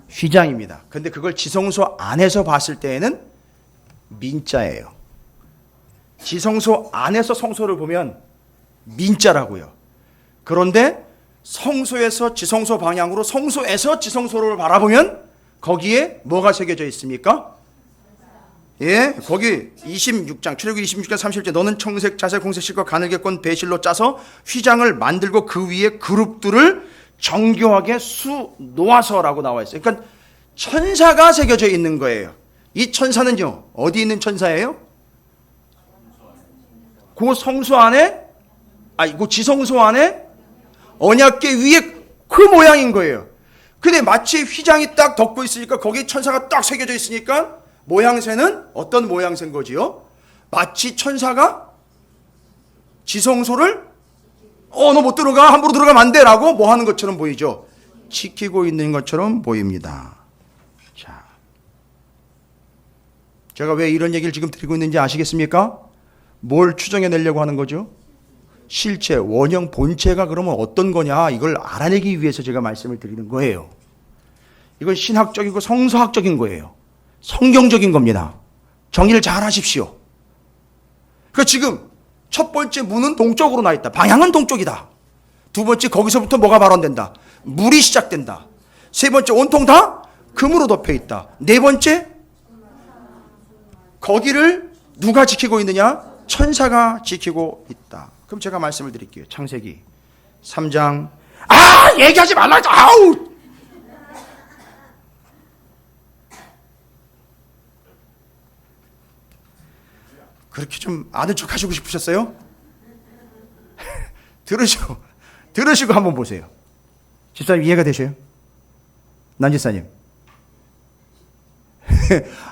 휘장입니다. 근데 그걸 지성소 안에서 봤을 때에는 민자예요. 지성소 안에서 성소를 보면 민자라고요. 그런데 성소에서 지성소 방향으로, 성소에서 지성소를 바라보면 거기에 뭐가 새겨져 있습니까? 예, 거기 26장, 출애굽기 26장 30절, 너는 청색, 자색, 홍색 실과 가늘게꼰 배실로 짜서 휘장을 만들고 그 위에 그룹들을 정교하게 놓아서라고 나와 있어요. 그러니까 천사가 새겨져 있는 거예요. 이 천사는요, 어디 있는 천사예요? 그 성소 안에, 그 지성소 안에 언약궤 위에 그 모양인 거예요. 근데 마치 휘장이 딱 덮고 있으니까 거기에 천사가 딱 새겨져 있으니까 모양새는 어떤 모양새인 거지요? 마치 천사가 지성소를 너 못 들어가, 함부로 들어가면 안 돼 라고 뭐 하는 것처럼 보이죠. 지키고 있는 것처럼 보입니다. 자, 제가 왜 이런 얘기를 지금 드리고 있는지 아시겠습니까? 뭘 추정해내려고 하는 거죠? 실체, 원형, 본체가 그러면 어떤 거냐, 이걸 알아내기 위해서 제가 말씀을 드리는 거예요. 이건 신학적이고 성서학적인 거예요. 성경적인 겁니다. 정리를 잘 하십시오. 그러니까 지금 첫 번째 문은 동쪽으로 나 있다. 방향은 동쪽이다. 두 번째, 거기서부터 뭐가 발원된다? 물이 시작된다. 세 번째, 온통 다 금으로 덮여 있다. 네 번째, 거기를 누가 지키고 있느냐? 천사가 지키고 있다. 그럼 제가 말씀을 드릴게요. 창세기 3장. 얘기하지 말라. 아우! 그렇게 좀 아는 척 하시고 싶으셨어요? 들으시고 한번 보세요. 집사님 이해가 되셔요? 남집사님.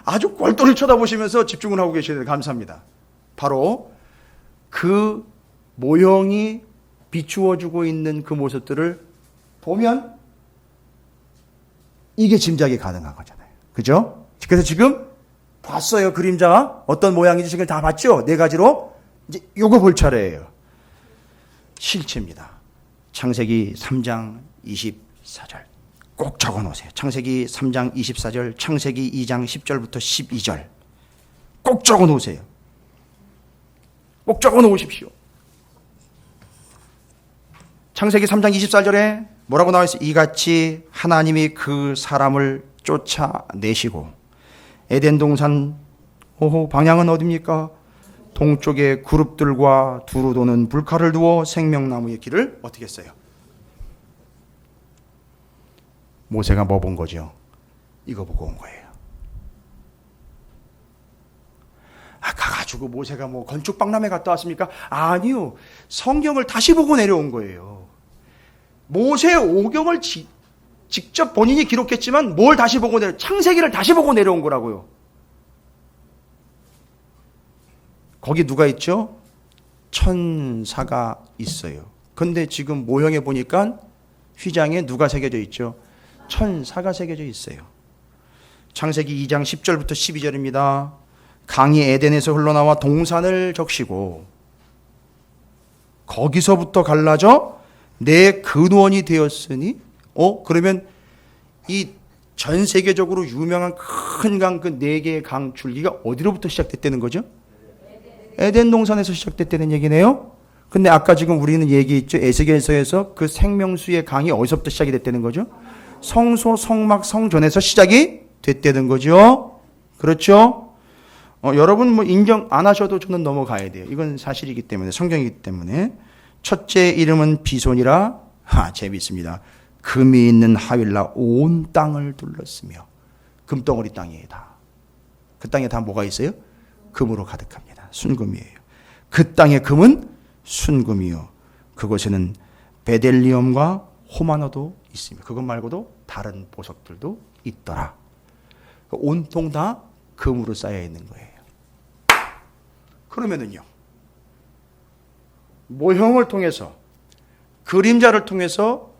아주 꼴똘히 쳐다보시면서 집중을 하고 계시는데 감사합니다. 바로 그 모형이 비추어주고 있는 그 모습들을 보면 이게 짐작이 가능한 거잖아요. 그죠? 그래서 지금 봤어요. 그림자가 어떤 모양인지 지금 다 봤죠? 네 가지로. 이제 요거 볼 차례예요. 실체입니다. 창세기 3장 24절. 꼭 적어 놓으세요. 창세기 3장 24절, 창세기 2장 10절부터 12절. 꼭 적어 놓으세요. 꼭 적어 놓으십시오. 창세기 3장 24절에 뭐라고 나와 있어요? 이같이 하나님이 그 사람을 쫓아내시고 에덴 동산 방향은 어디입니까? 동쪽에 그룹들과 두루 도는 불칼을 두어 생명나무의 길을 어떻게 했어요? 모세가 뭐 본 거죠? 이거 보고 온 거예요. 가가지고 모세가 뭐 건축박람회 갔다 왔습니까? 아니요. 성경을 다시 보고 내려온 거예요. 모세 오경을 직접 본인이 기록했지만 뭘 다시 보고 창세기를 다시 보고 내려온 거라고요. 거기 누가 있죠? 천사가 있어요. 근데 지금 모형에 보니까 휘장에 누가 새겨져 있죠? 천사가 새겨져 있어요. 창세기 2장 10절부터 12절입니다. 강이 에덴에서 흘러나와 동산을 적시고 거기서부터 갈라져 내 근원이 되었으니 그러면 이 전 세계적으로 유명한 큰 강 그 네 개의 강 줄기가 어디로부터 시작됐다는 거죠? 에덴 동산에서 시작됐다는 얘기네요. 근데 아까 지금 우리는 얘기했죠. 에스겔서에서 그 생명수의 강이 어디서부터 시작이 됐다는 거죠? 성소, 성막, 성전에서 시작이 됐다는 거죠. 그렇죠? 여러분 뭐 인정 안 하셔도 저는 넘어가야 돼요. 이건 사실이기 때문에, 성경이기 때문에. 첫째 이름은 비손이라. 재미있습니다. 금이 있는 하윌라 온 땅을 둘렀으며. 금덩어리 땅이에요, 다. 그 땅에 다 뭐가 있어요? 금으로 가득합니다. 순금이에요. 그 땅의 금은 순금이요. 그곳에는 베델리엄과 호마노도 있습니다. 그것 말고도 다른 보석들도 있더라. 온통 다 금으로 쌓여 있는 거예요. 그러면은요, 모형을 통해서, 그림자를 통해서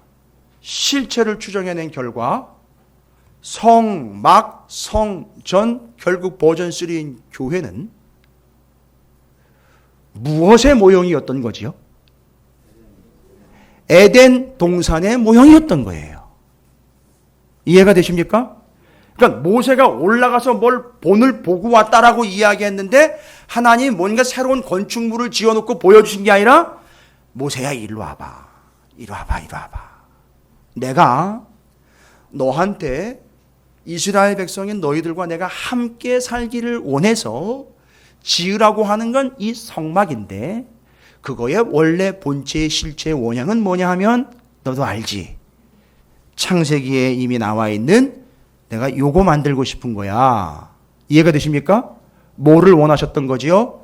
실체를 추정해낸 결과 성막, 성전, 결국 버전 3인 교회는 무엇의 모형이었던 거지요? 에덴 동산의 모형이었던 거예요. 이해가 되십니까? 그러니까 모세가 올라가서 뭘 본을 보고 왔다라고 이야기했는데 하나님 뭔가 새로운 건축물을 지어놓고 보여주신 게 아니라 모세야 이리로 와봐. 이리로 와봐. 이리로 와봐. 내가 너한테 이스라엘 백성인 너희들과 내가 함께 살기를 원해서 지으라고 하는 건 이 성막인데 그거의 원래 본체의 실체의 원형은 뭐냐 하면 너도 알지. 창세기에 이미 나와 있는 내가 요거 만들고 싶은 거야. 이해가 되십니까? 뭐를 원하셨던 거지요?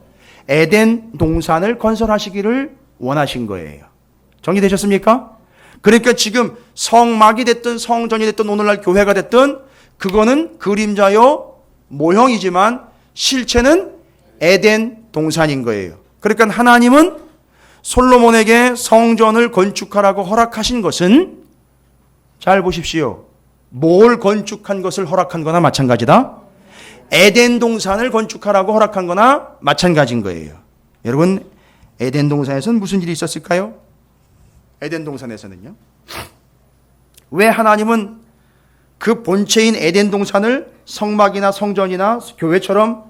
에덴 동산을 건설하시기를 원하신 거예요. 정리되셨습니까? 그러니까 지금 성막이 됐든 성전이 됐든 오늘날 교회가 됐든 그거는 그림자요 모형이지만 실체는 에덴 동산인 거예요. 그러니까 하나님은 솔로몬에게 성전을 건축하라고 허락하신 것은 잘 보십시오. 뭘 건축한 것을 허락한 거나 마찬가지다. 에덴 동산을 건축하라고 허락한 거나 마찬가지인 거예요. 여러분, 에덴 동산에서는 무슨 일이 있었을까요? 에덴 동산에서는요. 왜 하나님은 그 본체인 에덴 동산을 성막이나 성전이나 교회처럼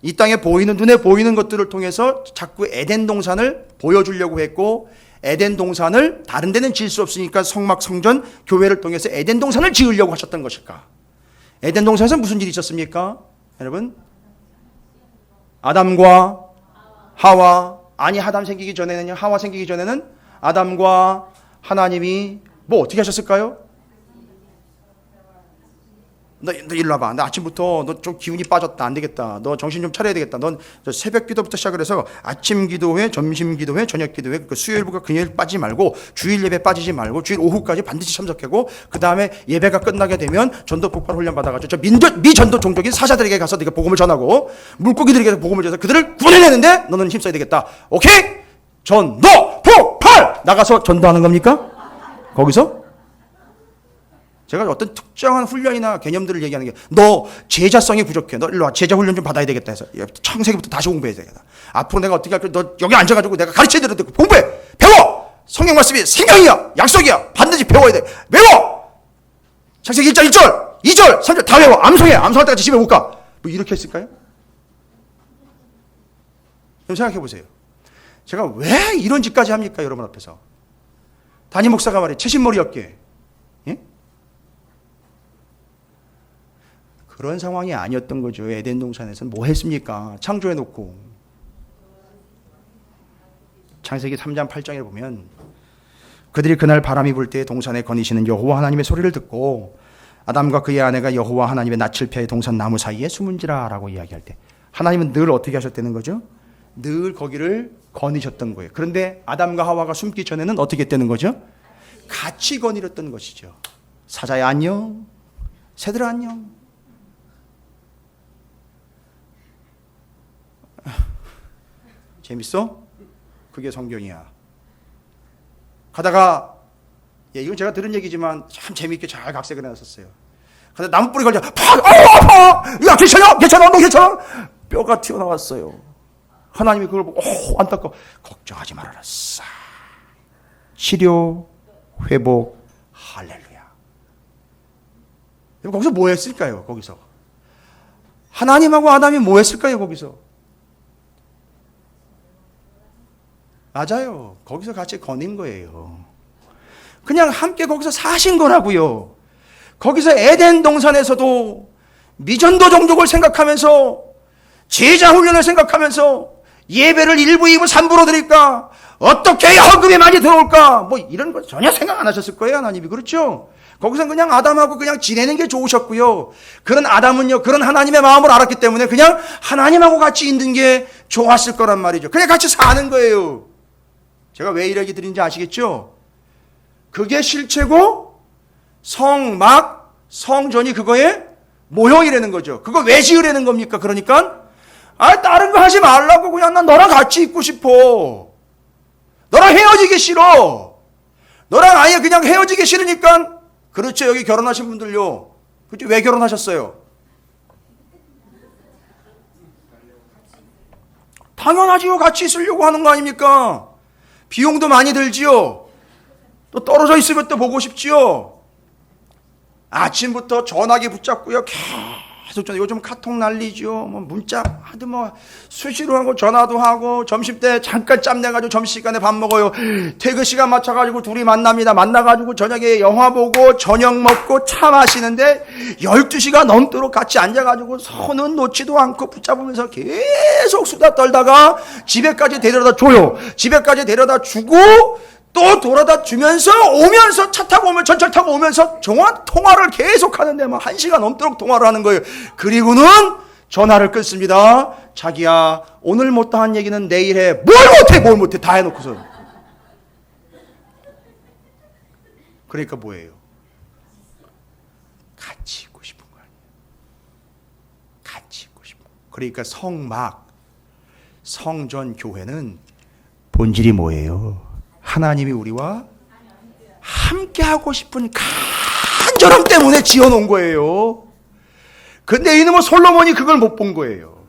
이 땅에 보이는 눈에 보이는 것들을 통해서 자꾸 에덴 동산을 보여주려고 했고 에덴 동산을 다른 데는 지을 수 없으니까 성막, 성전, 교회를 통해서 에덴 동산을 지으려고 하셨던 것일까? 에덴 동산에서 무슨 일이 있었습니까? 여러분, 아담과 하와, 아니 아담 생기기 전에는요, 하와 생기기 전에는 아담과 하나님이 뭐 어떻게 하셨을까요? 너 일로 와봐. 나 아침부터 너 좀 기운이 빠졌다. 안 되겠다. 너 정신 좀 차려야 되겠다. 넌 새벽 기도부터 시작을 해서 아침 기도회, 점심 기도회, 저녁 기도회, 그 수요일부터 금요일 빠지지 말고 주일 예배 빠지지 말고 주일 오후까지 반드시 참석하고 그 다음에 예배가 끝나게 되면 전도 폭발 훈련 받아가지고 저 미전도 종족인 사자들에게 가서 네가 복음을 전하고 물고기들에게 복음을 전해서 그들을 구원해내는데 너는 힘써야 되겠다. 오케이? 전도 폭발! 나가서 전도하는 겁니까? 거기서? 제가 어떤 특정한 훈련이나 개념들을 얘기하는 게 너 제자성이 부족해. 너 일로 와. 제자 훈련 좀 받아야 되겠다 해서 창세기부터 다시 공부해야 되겠다. 앞으로 내가 어떻게 할까? 너 여기 앉아가지고 내가 가르쳐야 되는데 공부해. 배워. 성경 말씀이 생명이야. 약속이야. 반드시 배워야 돼. 외워. 창세기 1장 1절 2절 3절 다 외워. 암송해. 암송할 때까지 집에 못 가. 뭐 이렇게 했을까요? 좀 생각해 보세요. 제가 왜 이런 짓까지 합니까? 여러분 앞에서. 담임 목사가 말해 채신머리 없게. 그런 상황이 아니었던 거죠. 에덴 동산에서는 뭐 했습니까? 창조해놓고. 창세기 3장 8장에 보면 그들이 그날 바람이 불 때 동산에 거니시는 여호와 하나님의 소리를 듣고 아담과 그의 아내가 여호와 하나님의 낯을 피해 동산 나무 사이에 숨은지라 라고 이야기할 때 하나님은 늘 어떻게 하셨다는 거죠? 늘 거기를 거니셨던 거예요. 그런데 아담과 하와가 숨기 전에는 어떻게 했다는 거죠? 같이 거니렸던 것이죠. 사자야 안녕, 새들아 안녕. 재밌어? 그게 성경이야. 가다가 이건 제가 들은 얘기지만 참 재미있게 잘 각색을 해놨었어요. 가다 나무뿌리 걸려 팍! 아파! 야 괜찮아? 괜찮아? 너 괜찮아? 뼈가 튀어나왔어요. 하나님이 그걸 보고 안타까워. 걱정하지 말아라. 싹 치료, 회복, 할렐루야. 거기서 뭐 했을까요? 거기서 하나님하고 아담이 뭐 했을까요? 거기서 맞아요. 거기서 같이 거닌 거예요. 그냥 함께 거기서 사신 거라고요. 거기서 에덴 동산에서도 미전도 종족을 생각하면서 제자 훈련을 생각하면서 예배를 1부, 2부, 3부로 드릴까? 어떻게 해야 헌금이 많이 들어올까? 뭐 이런 거 전혀 생각 안 하셨을 거예요. 하나님이. 그렇죠? 거기서 그냥 아담하고 그냥 지내는 게 좋으셨고요. 그런 아담은요, 그런 하나님의 마음을 알았기 때문에 그냥 하나님하고 같이 있는 게 좋았을 거란 말이죠. 그냥 같이 사는 거예요. 제가 왜 이 얘기 드린지 아시겠죠? 그게 실체고 성막, 성전이 그거의 모형이라는 거죠. 그거 왜 지으려는 겁니까? 그러니까 다른 거 하지 말라고 그냥 난 너랑 같이 있고 싶어. 너랑 헤어지기 싫어. 너랑 아예 그냥 헤어지기 싫으니까 그렇죠. 여기 결혼하신 분들요. 그렇죠. 왜 결혼하셨어요? 당연하지요. 같이 있으려고 하는 거 아닙니까? 비용도 많이 들지요. 또 떨어져 있으면 또 보고 싶지요. 아침부터 전화기 붙잡고요. 계속 요즘 카톡 난리죠. 뭐 문자 하도 뭐 수시로 하고 전화도 하고 점심때 잠깐 짬내가지고 점심시간에 밥 먹어요. 퇴근 시간 맞춰가지고 둘이 만납니다. 만나가지고 저녁에 영화 보고 저녁 먹고 차 마시는데 12시가 넘도록 같이 앉아가지고 손은 놓지도 않고 붙잡으면서 계속 수다 떨다가 집에까지 데려다 줘요. 집에까지 데려다 주고 또 돌아다 주면서 오면서 차 타고 오면 전철 타고 오면서 통화를 계속 하는데 막 1시간 넘도록 통화를 하는 거예요. 그리고는 전화를 끊습니다. 자기야, 오늘 못한 얘기는 내일 해. 뭘 못해 다 해놓고서. 그러니까 뭐예요? 같이 있고 싶은 거 아니에요. 같이 있고 싶은 거. 그러니까 성전 교회는 본질이 뭐예요? 하나님이 우리와 함께하고 싶은 간절함 때문에 지어놓은 거예요. 근데 이놈은 솔로몬이 그걸 못 본 거예요.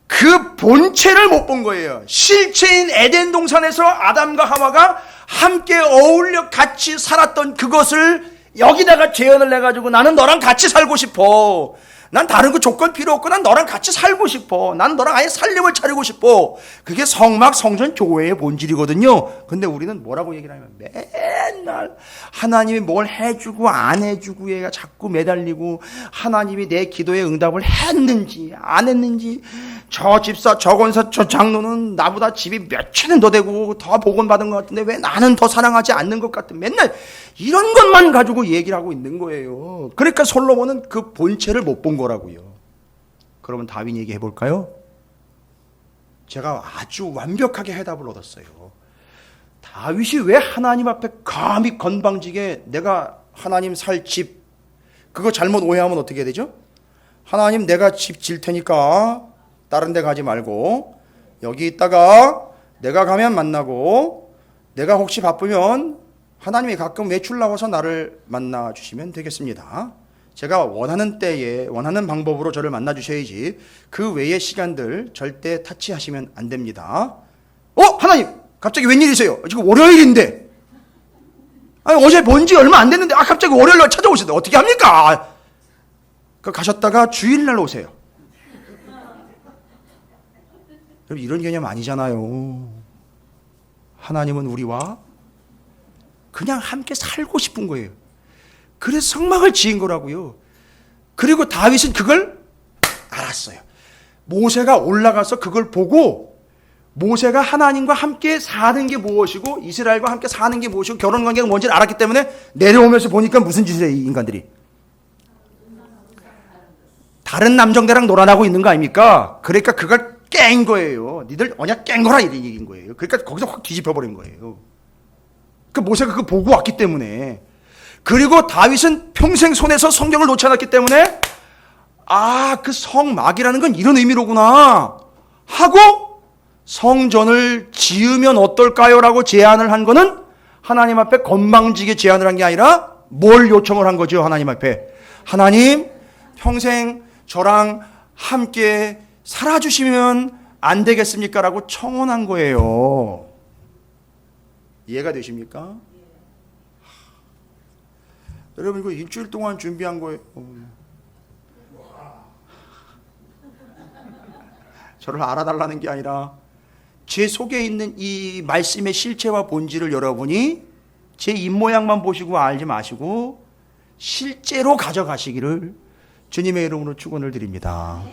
그 본체를 못 본 거예요. 실체인 에덴 동산에서 아담과 하와가 함께 어울려 같이 살았던 그것을 여기다가 재현을 해가지고 나는 너랑 같이 살고 싶어. 난 다른 거 조건 필요 없고 난 너랑 같이 살고 싶어. 난 너랑 아예 살림을 차리고 싶어. 그게 성전 교회의 본질이거든요. 근데 우리는 뭐라고 얘기를 하면 맨날 하나님이 뭘 해주고 안 해주고 얘가 자꾸 매달리고 하나님이 내 기도에 응답을 했는지 안 했는지 저 집사 저 권사 저 장로는 나보다 집이 몇 채는 더 되고 더 복원받은 것 같은데 왜 나는 더 사랑하지 않는 것 같은 맨날 이런 것만 가지고 얘기를 하고 있는 거예요. 그러니까 솔로몬은 그 본체를 못 본 거라고요. 그러면 다윈 얘기해 볼까요? 제가 아주 완벽하게 해답을 얻었어요. 다윗이 왜 하나님 앞에 감히 건방지게 내가 하나님 살 집 그거 잘못 오해하면 어떻게 해야 되죠? 하나님 내가 집 질 테니까 다른 데 가지 말고 여기 있다가 내가 가면 만나고 내가 혹시 바쁘면 하나님이 가끔 외출 나와서 나를 만나 주시면 되겠습니다. 제가 원하는 때에 원하는 방법으로 저를 만나 주셔야지 그 외의 시간들 절대 타치하시면 안 됩니다. 하나님 갑자기 웬일이세요? 지금 월요일인데 아니 어제 본 지 얼마 안 됐는데 갑자기 월요일날 찾아오시는데 어떻게 합니까? 가셨다가 주일날 오세요. 여러분 이런 개념 아니잖아요. 하나님은 우리와 그냥 함께 살고 싶은 거예요. 그래서 성막을 지은 거라고요. 그리고 다윗은 그걸 알았어요. 모세가 올라가서 그걸 보고 모세가 하나님과 함께 사는 게 무엇이고 이스라엘과 함께 사는 게 무엇이고 결혼관계가 뭔지를 알았기 때문에 내려오면서 보니까 무슨 짓을 해요, 이 인간들이. 다른 남정대랑 놀아나고 있는 거 아닙니까? 그러니까 그걸 깬 거예요. 니들 언약 깬 거라 이런 얘기인 거예요. 그러니까 거기서 확 뒤집혀버린 거예요. 그 모세가 그거 보고 왔기 때문에. 그리고 다윗은 평생 손에서 성경을 놓지 않았기 때문에 그 성막이라는 건 이런 의미로구나 하고 성전을 지으면 어떨까요? 라고 제안을 한 거는 하나님 앞에 건방지게 제안을 한 게 아니라 뭘 요청을 한 거죠? 하나님 앞에 하나님 평생 저랑 함께 살아주시면 안 되겠습니까? 라고 청원한 거예요. 이해가 되십니까? 여러분 이거 일주일 동안 준비한 거예요. 저를 알아달라는 게 아니라 제 속에 있는 이 말씀의 실체와 본질을 여러분이 제 입모양만 보시고 알지 마시고 실제로 가져가시기를 주님의 이름으로 축원을 드립니다.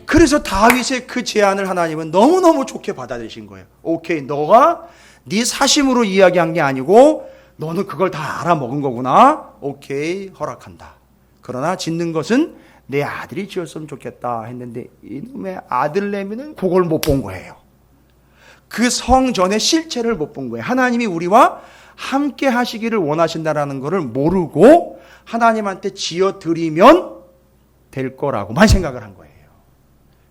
그래서 다윗의 그 제안을 하나님은 너무너무 좋게 받아들이신 거예요. 오케이, 너가 네 사심으로 이야기한 게 아니고 너는 그걸 다 알아먹은 거구나. 오케이, 허락한다. 그러나 짓는 것은 내 아들이 지었으면 좋겠다 했는데 이놈의 아들내미는 그걸 못 본 거예요. 그 성전의 실체를 못 본 거예요. 하나님이 우리와 함께 하시기를 원하신다라는 것을 모르고 하나님한테 지어드리면 될 거라고만 생각을 한 거예요.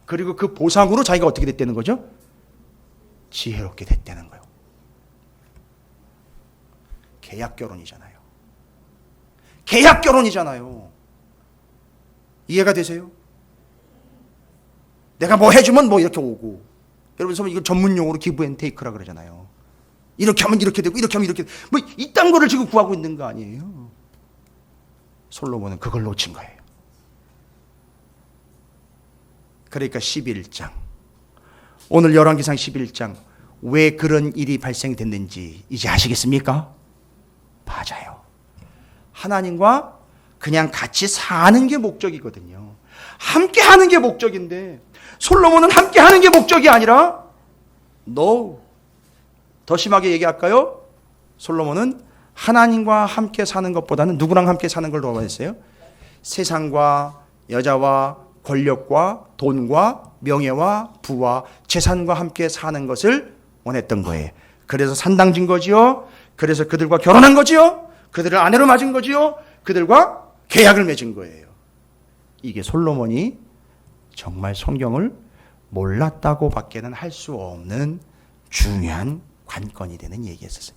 그리고 그 보상으로 자기가 어떻게 됐다는 거죠? 지혜롭게 됐다는 거예요. 계약 결혼이잖아요. 계약 결혼이잖아요. 이해가 되세요? 내가 뭐 해주면 뭐 이렇게 오고. 여러분, 이거 전문 용어로 기브 앤 테이크라 그러잖아요. 이렇게 하면 이렇게 되고, 이렇게 하면 이렇게 되고. 뭐 이딴 거를 지금 구하고 있는 거 아니에요? 솔로몬은 그걸 놓친 거예요. 그러니까 11장. 오늘 열왕기상 11장. 왜 그런 일이 발생됐는지 이제 아시겠습니까? 맞아요. 하나님과 그냥 같이 사는 게 목적이거든요. 함께 하는 게 목적인데 솔로몬은 함께 하는 게 목적이 아니라 더 심하게 얘기할까요? 솔로몬은 하나님과 함께 사는 것보다는 누구랑 함께 사는 걸 더 원했어요? 세상과 여자와 권력과 돈과 명예와 부와 재산과 함께 사는 것을 원했던 거예요. 그래서 산당진 거지요. 그래서 그들과 결혼한 거지요. 그들을 아내로 맞은 거지요. 그들과 계약을 맺은 거예요. 이게 솔로몬이 정말 성경을 몰랐다고 밖에는 할 수 없는 중요한 관건이 되는 얘기였어요.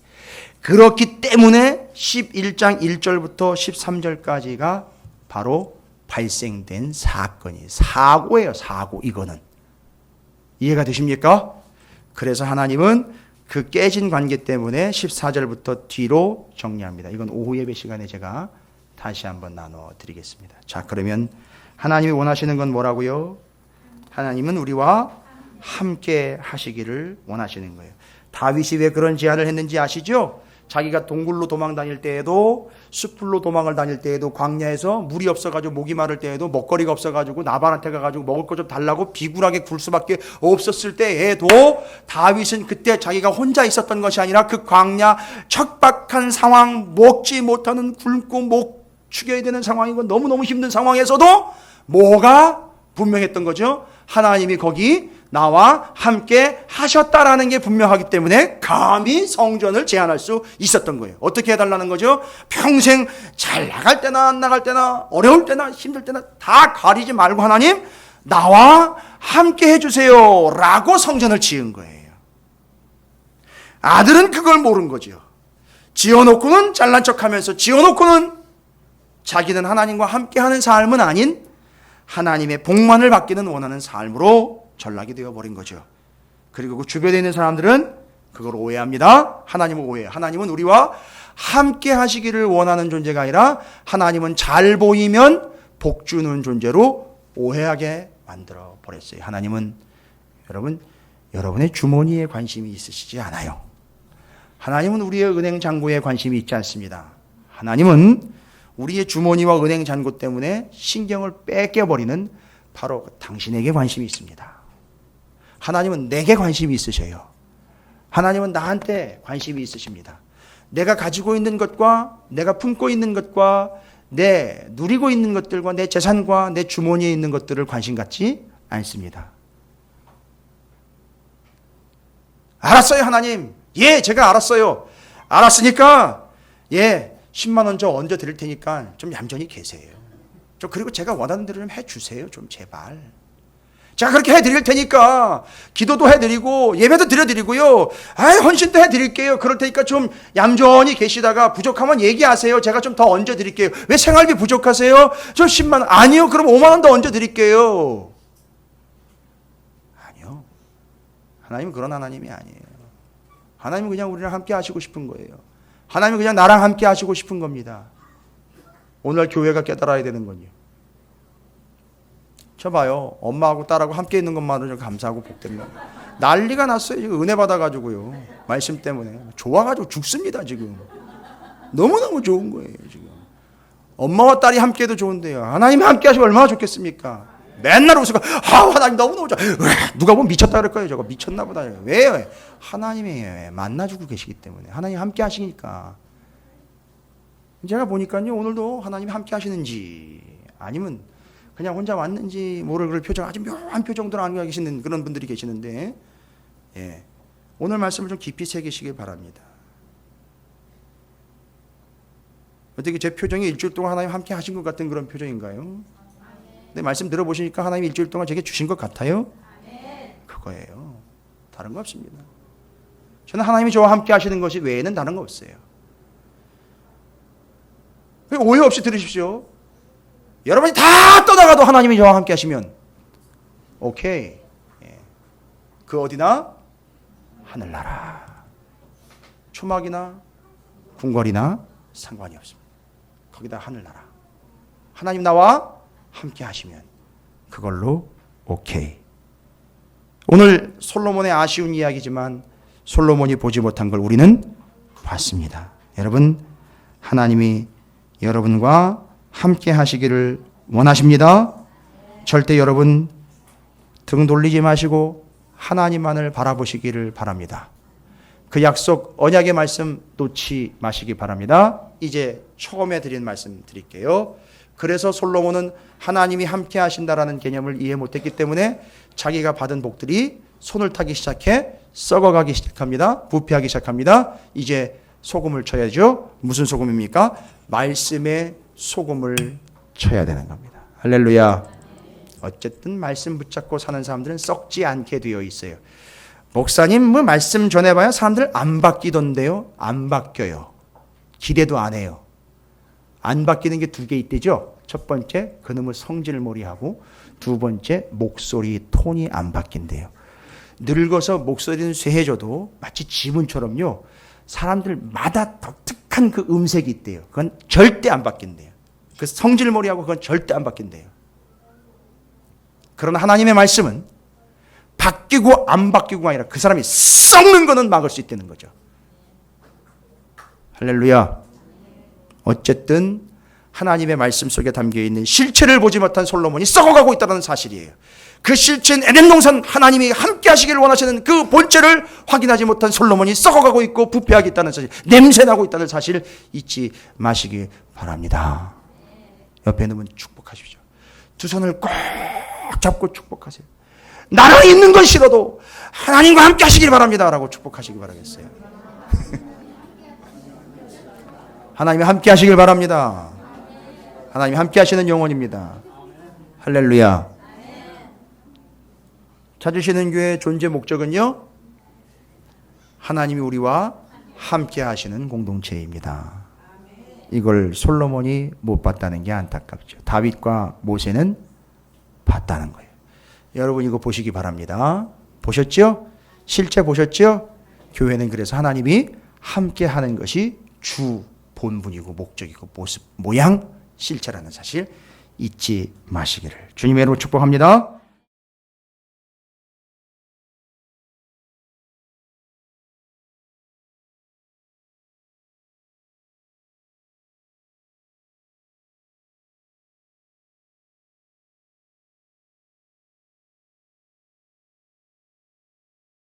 그렇기 때문에 11장 1절부터 13절까지가 바로 발생된 사건이에요. 사고예요. 사고. 이거는 이해가 되십니까? 그래서 하나님은 그 깨진 관계 때문에 14절부터 뒤로 정리합니다. 이건 오후 예배 시간에 제가 다시 한번 나눠 드리겠습니다. 자, 그러면 하나님이 원하시는 건 뭐라고요? 하나님은 우리와 함께 하시기를 원하시는 거예요. 다윗이 왜 그런 제안을 했는지 아시죠? 자기가 동굴로 도망 다닐 때에도, 숲으로 도망을 다닐 때에도, 광야에서 물이 없어가지고 목이 마를 때에도, 먹거리가 없어가지고 나발한테 가가지고 먹을 거 좀 달라고 비굴하게 굴 수밖에 없었을 때에도 다윗은 그때 자기가 혼자 있었던 것이 아니라 그 광야 척박한 상황, 먹지 못하는, 굶고 목 축여야 되는 상황이고 너무너무 힘든 상황에서도 뭐가 분명했던 거죠? 하나님이 거기 나와 함께 하셨다라는 게 분명하기 때문에 감히 성전을 제한할 수 있었던 거예요. 어떻게 해달라는 거죠? 평생 잘 나갈 때나 안 나갈 때나 어려울 때나 힘들 때나 다 가리지 말고 하나님 나와 함께 해주세요 라고 성전을 지은 거예요. 아들은 그걸 모른 거죠. 지어놓고는 잘난 척하면서 지어놓고는 자기는 하나님과 함께하는 삶은 아닌 하나님의 복만을 받기는 원하는 삶으로 전락이 되어버린 거죠. 그리고 그 주변에 있는 사람들은 그걸 오해합니다. 하나님을 오해해요. 하나님은 우리와 함께 하시기를 원하는 존재가 아니라 하나님은 잘 보이면 복 주는 존재로 오해하게 만들어 버렸어요. 하나님은 여러분의 주머니에 관심이 있으시지 않아요. 하나님은 우리의 은행 잔고에 관심이 있지 않습니다. 하나님은 우리의 주머니와 은행 잔고 때문에 신경을 뺏겨버리는 바로 당신에게 관심이 있습니다. 하나님은 내게 관심이 있으셔요. 하나님은 나한테 관심이 있으십니다. 내가 가지고 있는 것과 내가 품고 있는 것과 내 누리고 있는 것들과 내 재산과 내 주머니에 있는 것들을 관심 갖지 않습니다. 알았어요, 하나님. 예, 제가 알았어요. 알았으니까 예, 10만 원 저 얹어 드릴 테니까 좀 얌전히 계세요. 좀 그리고 제가 원하는 대로 좀 해주세요. 좀 제발. 제가 그렇게 해드릴 테니까 기도도 해드리고 예배도 드려드리고요. 헌신도 해드릴게요. 그럴 테니까 좀 얌전히 계시다가 부족하면 얘기하세요. 제가 좀 더 얹어 드릴게요. 왜 생활비 부족하세요? 저 10만 원. 아니요. 그럼 5만 원 더 얹어 드릴게요. 아니요. 하나님은 그런 하나님이 아니에요. 하나님은 그냥 우리랑 함께 하시고 싶은 거예요. 하나님은 그냥 나랑 함께 하시고 싶은 겁니다. 오늘 교회가 깨달아야 되는 건요. 저 봐요. 엄마하고 딸하고 함께 있는 것만으로 감사하고 복됩니다. 난리가 났어요. 지금 은혜 받아가지고요. 말씀 때문에. 좋아가지고 죽습니다, 지금. 너무너무 좋은 거예요, 지금. 엄마와 딸이 함께 해도 좋은데요. 하나님이 함께 하시면 얼마나 좋겠습니까? 맨날 웃으고, 하나님 너무너무 좋아. 누가 보면 미쳤다 그럴 거예요. 저거 미쳤나 보다. 왜요? 하나님이 만나주고 계시기 때문에. 하나님 함께 하시니까. 제가 보니까요, 오늘도 하나님이 함께 하시는지, 아니면 그냥 혼자 왔는지 모를 그럴 표정, 아주 묘한 표정들 안고 계시는 그런 분들이 계시는데, 예. 오늘 말씀을 좀 깊이 새기시길 바랍니다. 어떻게 제 표정이 일주일 동안 하나님 함께 하신 것 같은 그런 표정인가요? 근데 말씀 들어보시니까 하나님이 일주일 동안 제게 주신 것 같아요? 그거예요. 다른 거 없습니다. 저는 하나님이 저와 함께 하시는 것이 외에는 다른 거 없어요. 오해 없이 들으십시오. 여러분이 다 떠나가도 하나님이 저와 함께 하시면 오케이. 예. 그 어디나 하늘나라. 초막이나 궁궐이나 상관이 없습니다. 거기다 하늘나라. 하나님 나와 함께 하시면 그걸로 오케이. 오늘 솔로몬의 아쉬운 이야기지만 솔로몬이 보지 못한 걸 우리는 봤습니다. 여러분, 하나님이 여러분과 함께 하시기를 원하십니다. 절대 여러분 등 돌리지 마시고 하나님만을 바라보시기를 바랍니다. 그 약속 언약의 말씀 놓지 마시기 바랍니다. 이제 처음에 드린 말씀 드릴게요. 그래서 솔로몬은 하나님이 함께 하신다라는 개념을 이해 못했기 때문에 자기가 받은 복들이 손을 타기 시작해 썩어가기 시작합니다. 부패하기 시작합니다. 이제 소금을 쳐야죠. 무슨 소금입니까? 말씀에 소금을 쳐야 되는 겁니다. 할렐루야. 어쨌든 말씀 붙잡고 사는 사람들은 썩지 않게 되어 있어요. 목사님 뭐 말씀 전해봐야 사람들 안 바뀌던데요. 안 바뀌어요. 기대도 안 해요. 안 바뀌는 게 두 개 있대죠. 첫 번째 그놈의 성질머리하고 두 번째 목소리 톤이 안 바뀐대요. 늙어서 목소리는 쇠해져도 마치 지문처럼요. 사람들마다 독특한 그 음색이 있대요. 그건 절대 안 바뀐대요. 그 성질머리하고 그건 절대 안 바뀐대요. 그러나 하나님의 말씀은 바뀌고 안 바뀌고가 아니라 그 사람이 썩는 거는 막을 수 있다는 거죠. 할렐루야. 어쨌든 하나님의 말씀 속에 담겨있는 실체를 보지 못한 솔로몬이 썩어가고 있다는 사실이에요. 그 실체인 에덴 동산 하나님이 함께 하시기를 원하시는 그 본체를 확인하지 못한 솔로몬이 썩어가고 있고 부패하고 있다는 사실, 냄새나고 있다는 사실을 잊지 마시기 바랍니다. 옆에 있는 분 축복하십시오. 두 손을 꼭 잡고 축복하세요. 나는 있는 건 싫어도 하나님과 함께 하시길 바랍니다 라고 축복하시기 바라겠어요. 하나님이 함께 하시길 바랍니다. 하나님이 함께 하시는 영혼입니다. 할렐루야. 찾으시는 교회의 존재 목적은요, 하나님이 우리와 함께 하시는 공동체입니다. 이걸 솔로몬이 못 봤다는 게 안타깝죠. 다윗과 모세는 봤다는 거예요. 여러분 이거 보시기 바랍니다. 보셨죠? 실제 보셨죠? 교회는 그래서 하나님이 함께 하는 것이 주 본분이고 목적이고 모습, 모양, 실체라는 사실 잊지 마시기를 주님의 이름으로 축복합니다.